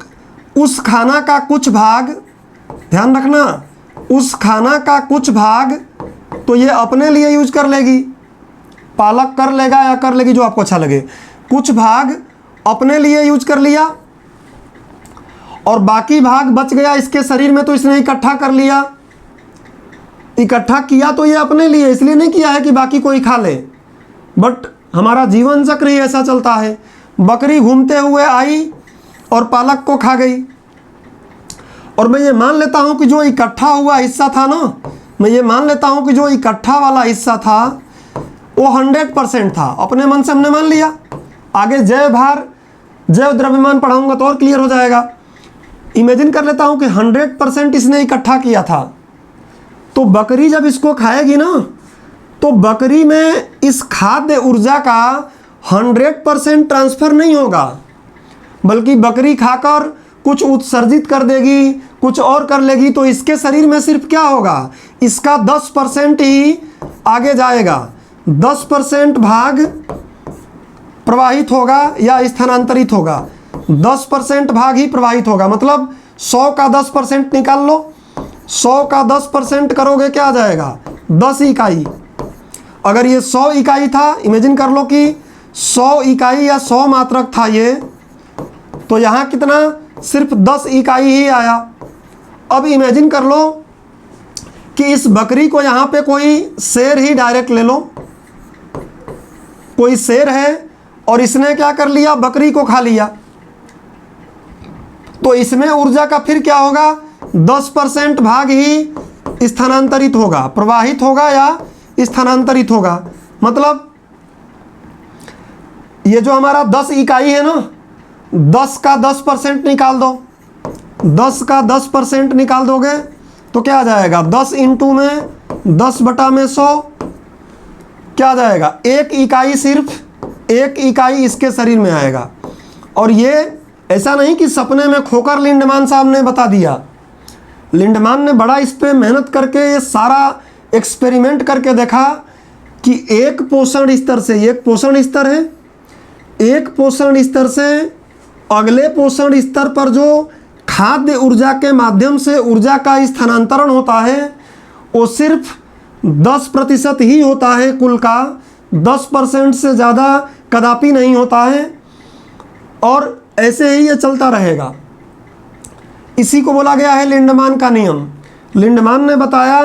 उस खाना का कुछ भाग, ध्यान रखना, उस खाना का कुछ भाग तो ये अपने लिए यूज कर लेगी, पालक कर लेगा या कर लेगी जो आपको अच्छा लगे। कुछ भाग अपने लिए यूज कर लिया और बाकी भाग बच गया इसके शरीर में, तो इसने इकट्ठा कर लिया। इकट्ठा किया तो ये अपने लिए, इसलिए नहीं किया है कि बाकी कोई खा ले, बट हमारा जीवन चक्र ही ऐसा चलता है। बकरी घूमते हुए आई और पालक को खा गई, और मैं ये मान लेता हूँ कि जो इकट्ठा हुआ हिस्सा था ना, मैं ये मान लेता हूँ कि जो इकट्ठा वाला हिस्सा था वो 100% था, अपने मन से हमने मान लिया। आगे जैव भार, जैव द्रव्यमान पढ़ाऊंगा तो और क्लियर हो जाएगा। इमेजिन कर लेता हूँ कि 100% इसने इकट्ठा किया था, तो बकरी जब इसको खाएगी ना, तो बकरी में इस खाद्य ऊर्जा का 100% ट्रांसफर नहीं होगा, बल्कि बकरी खाकर कुछ उत्सर्जित कर देगी, कुछ और कर लेगी, तो इसके शरीर में सिर्फ क्या होगा, इसका 10% ही आगे जाएगा, 10% भाग प्रवाहित होगा या स्थानांतरित होगा, 10% भाग ही प्रवाहित होगा। मतलब 100 का 10% निकाल लो, 100 का 10% करोगे क्या आ जाएगा, 10 इकाई। अगर ये 100 इकाई था, इमेजिन कर लो कि 100 इकाई या 100 मात्रक था ये, तो यहाँ कितना, सिर्फ 10 इकाई ही आया। अब इमेजिन कर लो कि इस बकरी को यहाँ पे कोई शेर ही डायरेक्ट ले लो, कोई शेर है और इसने क्या कर लिया, बकरी को खा लिया, तो इसमें ऊर्जा का फिर क्या होगा, 10% भाग ही स्थानांतरित होगा, प्रवाहित होगा या स्थानांतरित होगा। मतलब ये जो हमारा 10 इकाई है ना, 10 का 10% निकाल दो, 10 का 10% निकाल दोगे तो क्या आ जाएगा, 10 इंटू में 10/100 क्या आ जाएगा, एक इकाई, सिर्फ एक इकाई इसके शरीर में आएगा। और ये ऐसा नहीं कि सपने में खोकर लिंडमान साहब ने बता दिया, लिंडमान ने बड़ा इस पे मेहनत करके ये सारा एक्सपेरिमेंट करके देखा कि एक पोषण स्तर से, एक पोषण स्तर है, एक पोषण स्तर से अगले पोषण स्तर पर जो खाद्य ऊर्जा के माध्यम से ऊर्जा का स्थानांतरण होता है वो सिर्फ 10% ही होता है, कुल का 10% से ज़्यादा कदापि नहीं होता है। और ऐसे ही ये चलता रहेगा। इसी को बोला गया है लिंडमान का नियम। लिंडमान ने बताया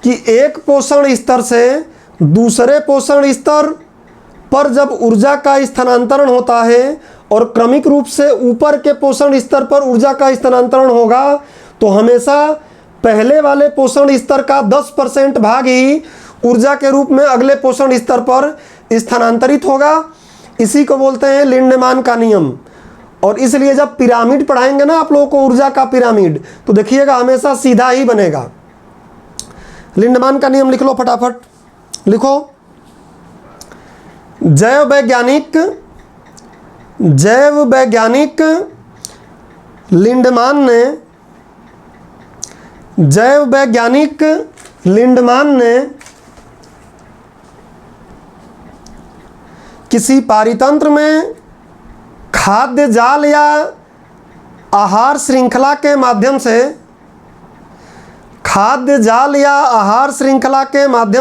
कि एक पोषण स्तर से दूसरे पोषण स्तर पर जब ऊर्जा का स्थानांतरण होता है और क्रमिक रूप से ऊपर के पोषण स्तर पर ऊर्जा का स्थानांतरण होगा तो हमेशा पहले वाले पोषण स्तर का 10% भाग ही ऊर्जा के रूप में अगले पोषण स्तर पर स्थानांतरित होगा। इसी को बोलते हैं लिंडमान का नियम। और इसलिए जब पिरामिड पढ़ाएंगे ना आप लोगों को, ऊर्जा का पिरामिड, तो देखिएगा हमेशा सीधा ही बनेगा। लिंडमान का नियम लिख लो फटाफट, लिखो। जैव वैज्ञानिक लिंडमान ने किसी पारितंत्र में खाद्य जाल या आहार श्रृंखला के माध्यम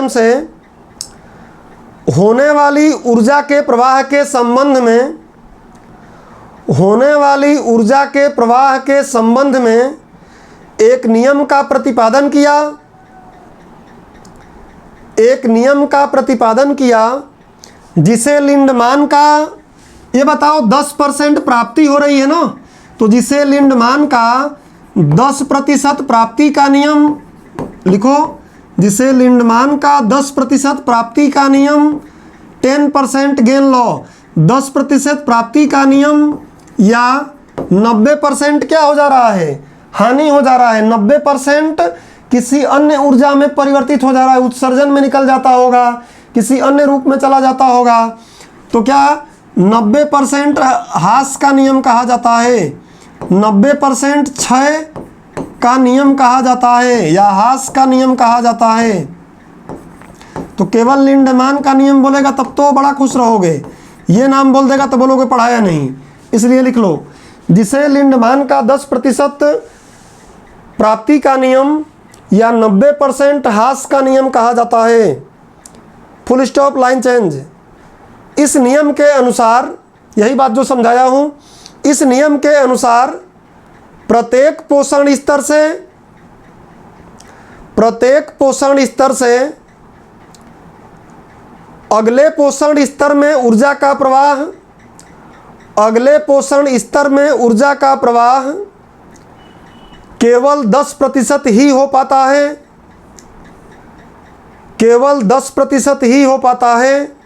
से होने वाली ऊर्जा के प्रवाह के संबंध में एक नियम का प्रतिपादन किया जिसे लिंडमान का, ये बताओ 10% प्राप्ति हो रही है ना, तो जिसे लिंडमान का 10% प्राप्ति का नियम लिखो। जिसे लिंडमान का 10% प्राप्ति का नियम, 10% गेन लॉ, 10% प्राप्ति का नियम, या 90% क्या हो जा रहा है, हानि हो जा रहा है। 90% किसी अन्य ऊर्जा में परिवर्तित हो जा रहा है, उत्सर्जन में निकल जाता होगा, किसी अन्य रूप में चला जाता होगा, तो क्या 90% ह्रास का नियम कहा जाता है, 90% क्षय का नियम कहा जाता है, या ह्रास का नियम कहा जाता है। तो केवल लिंडमान का नियम बोलेगा तब तो बड़ा खुश रहोगे, ये नाम बोल देगा तो बोलोगे पढ़ाया नहीं। इसलिए लिख लो, जिसे लिंडमान का 10% प्राप्ति का नियम या 90% ह्रास का नियम कहा जाता है। Full stop, line change. इस नियम के अनुसार, यही बात जो समझाया हूँ, इस नियम के अनुसार प्रत्येक पोषण स्तर से अगले पोषण स्तर में ऊर्जा का प्रवाह केवल 10% ही हो पाता है, केवल 10% ही हो पाता है,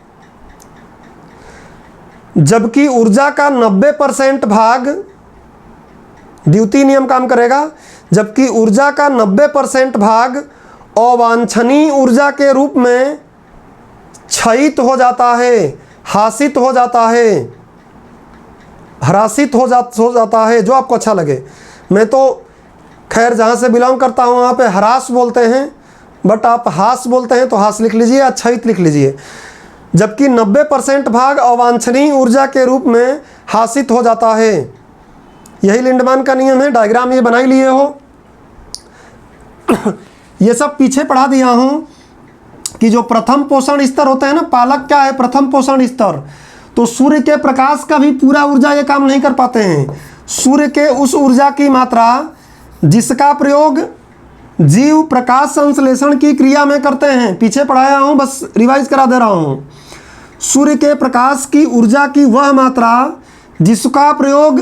जबकि ऊर्जा का 90% भाग, द्वितीय नियम काम करेगा, जबकि ऊर्जा का 90% भाग अवांछनीय ऊर्जा के रूप में क्षयित हो जाता है, हासित हो जाता है, ह्रासित हो जाता है, जो आपको अच्छा लगे। मैं तो खैर जहाँ से बिलोंग करता हूँ वहाँ पे ह्रास बोलते हैं, बट आप हास बोलते हैं तो हास लिख लीजिए, क्षयित लिख लीजिए। जबकि 90% भाग अवांछनीय ऊर्जा के रूप में हासित हो जाता है। यही लिंडमान का नियम है। डायग्राम ये बना ही लिए हो। ये सब पीछे पढ़ा दिया हूँ कि जो प्रथम पोषण स्तर होता है ना, पालक क्या है, प्रथम पोषण स्तर, तो सूर्य के प्रकाश का भी पूरा ऊर्जा ये काम नहीं कर पाते हैं। सूर्य के उस ऊर्जा की मात्रा जिसका प्रयोग जीव प्रकाश संश्लेषण की क्रिया में करते हैं, पीछे पढ़ाया हूँ, बस रिवाइज करा दे रहा हूँ। सूर्य के प्रकाश की ऊर्जा की वह मात्रा जिसका प्रयोग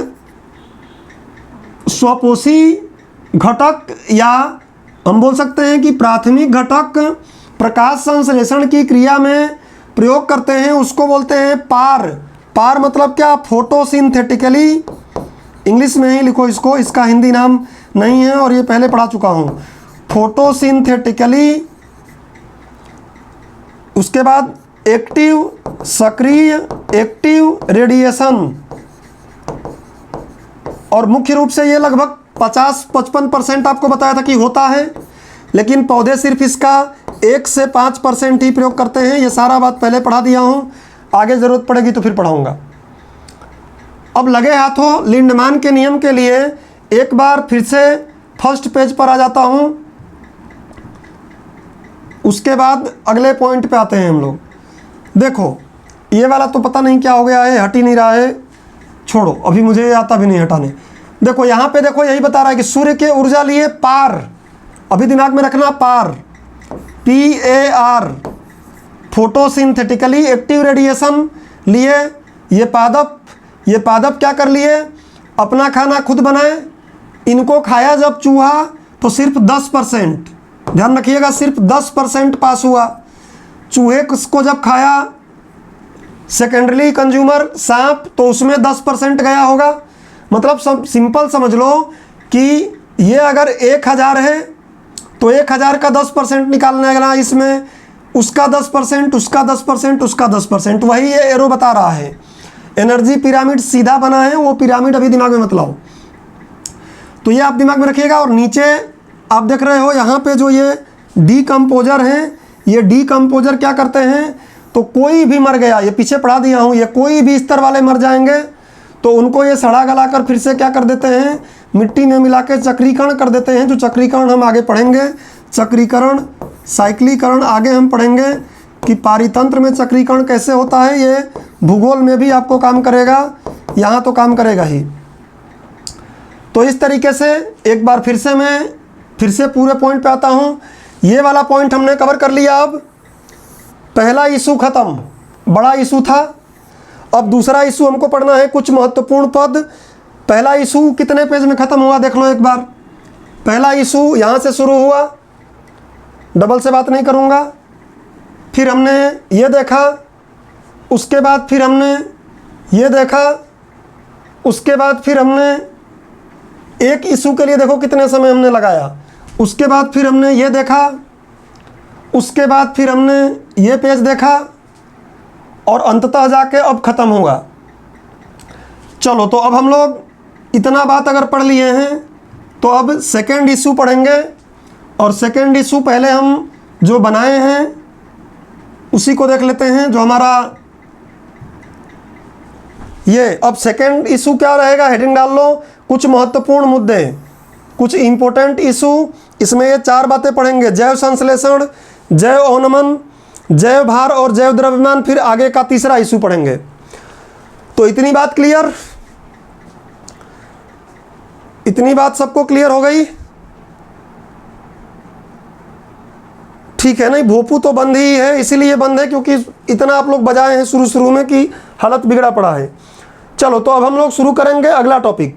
स्वपोषी घटक, या हम बोल सकते हैं कि प्राथमिक घटक प्रकाश संश्लेषण की क्रिया में प्रयोग करते हैं, उसको बोलते हैं पार। पार मतलब क्या, फोटोसिंथेटिकली, इंग्लिश में ही लिखो इसको, इसका हिंदी नाम नहीं है और ये पहले पढ़ा चुका हूँ। फोटोसिंथेटिकली, उसके बाद एक्टिव, सक्रिय, एक्टिव रेडिएशन, और मुख्य रूप से ये लगभग 50-55% आपको बताया था कि होता है, लेकिन पौधे सिर्फ इसका 1 से 5% ही प्रयोग करते हैं। ये सारा बात पहले पढ़ा दिया हूँ, आगे ज़रूरत पड़ेगी तो फिर पढ़ाऊँगा। अब लगे हाथों लिंडमान के नियम के लिए एक बार फिर से फर्स्ट पेज पर आ जाता हूँ, उसके बाद अगले पॉइंट पे आते हैं हम लोग। देखो ये वाला तो पता नहीं क्या हो गया है, हट ही नहीं रहा है, छोड़ो, अभी मुझे ये आता भी नहीं हटाने। देखो यहाँ पे देखो, यही बता रहा है कि सूर्य के ऊर्जा लिए पार, अभी दिमाग में रखना पार, PAR, फोटोसिंथेटिकली एक्टिव रेडिएशन लिए ये पादप क्या कर लिए, अपना खाना खुद बनाए। इनको खाया जब चूहा तो सिर्फ 10%, ध्यान रखिएगा, सिर्फ 10% पास हुआ। चूहे को जब खाया सेकेंडरी कंज्यूमर सांप, तो उसमें 10% गया होगा। मतलब सब सिंपल समझ लो कि ये अगर 1000 है तो 1000 का 10% निकालने लगा इसमें, उसका 10%, उसका 10%, उसका 10%, वही ये एरो बता रहा है। एनर्जी पिरामिड सीधा बना है, वो पिरामिड अभी दिमाग में मत लाओ। तो ये आप दिमाग में रखिएगा। और नीचे आप देख रहे हो यहाँ पे जो ये डीकम्पोजर हैं, ये डीकम्पोजर क्या करते हैं, तो कोई भी मर गया, ये पीछे पढ़ा दिया हूँ, ये कोई भी स्तर वाले मर जाएंगे तो उनको ये सड़ा गला कर फिर से क्या कर देते हैं, मिट्टी में मिला के चक्रीकरण कर देते हैं। जो चक्रीकरण हम आगे पढ़ेंगे, चक्रीकरण, साइक्लीकरण आगे हम पढ़ेंगे कि पारितंत्र में चक्रीकरण कैसे होता है। ये भूगोल में भी आपको काम करेगा, यहाँ तो काम करेगा ही। तो इस तरीके से एक बार फिर से पूरे पॉइंट पे आता हूँ। ये वाला पॉइंट हमने कवर कर लिया। अब पहला इशू खत्म, बड़ा इशू था। अब दूसरा इशू हमको पढ़ना है, कुछ महत्वपूर्ण पद। पहला इशू कितने पेज में ख़त्म हुआ देख लो एक बार। पहला इशू यहाँ से शुरू हुआ, डबल से बात नहीं करूँगा। फिर हमने ये देखा, उसके बाद फिर हमने ये देखा, उसके बाद फिर हमने एक इशू के लिए देखो कितने समय हमने लगाया। उसके बाद फिर हमने ये देखा, उसके बाद फिर हमने ये पेज देखा, और अंततः जाके अब ख़त्म होगा। चलो, तो अब हम लोग इतना बात अगर पढ़ लिए हैं तो अब सेकेंड इशू पढ़ेंगे। और सेकेंड इशू पहले हम जो बनाए हैं उसी को देख लेते हैं, जो हमारा ये। अब सेकेंड इशू क्या रहेगा, हेडिंग डाल लो, कुछ महत्वपूर्ण मुद्दे, कुछ इंपॉर्टेंट इशू। इसमें ये 4 बातें पढ़ेंगे, जैव संश्लेषण, जैव अवनमन, जैव भार और जैव द्रव्यमान। फिर आगे का तीसरा इशू पढ़ेंगे। तो इतनी बात क्लियर, इतनी बात सबको क्लियर हो गई? ठीक है। नहीं, भोपू तो बंद ही है, इसीलिए बंद है क्योंकि इतना आप लोग बजाए हैं शुरू में कि हालत बिगड़ा पड़ा है। चलो, तो अब हम लोग शुरू करेंगे अगला टॉपिक।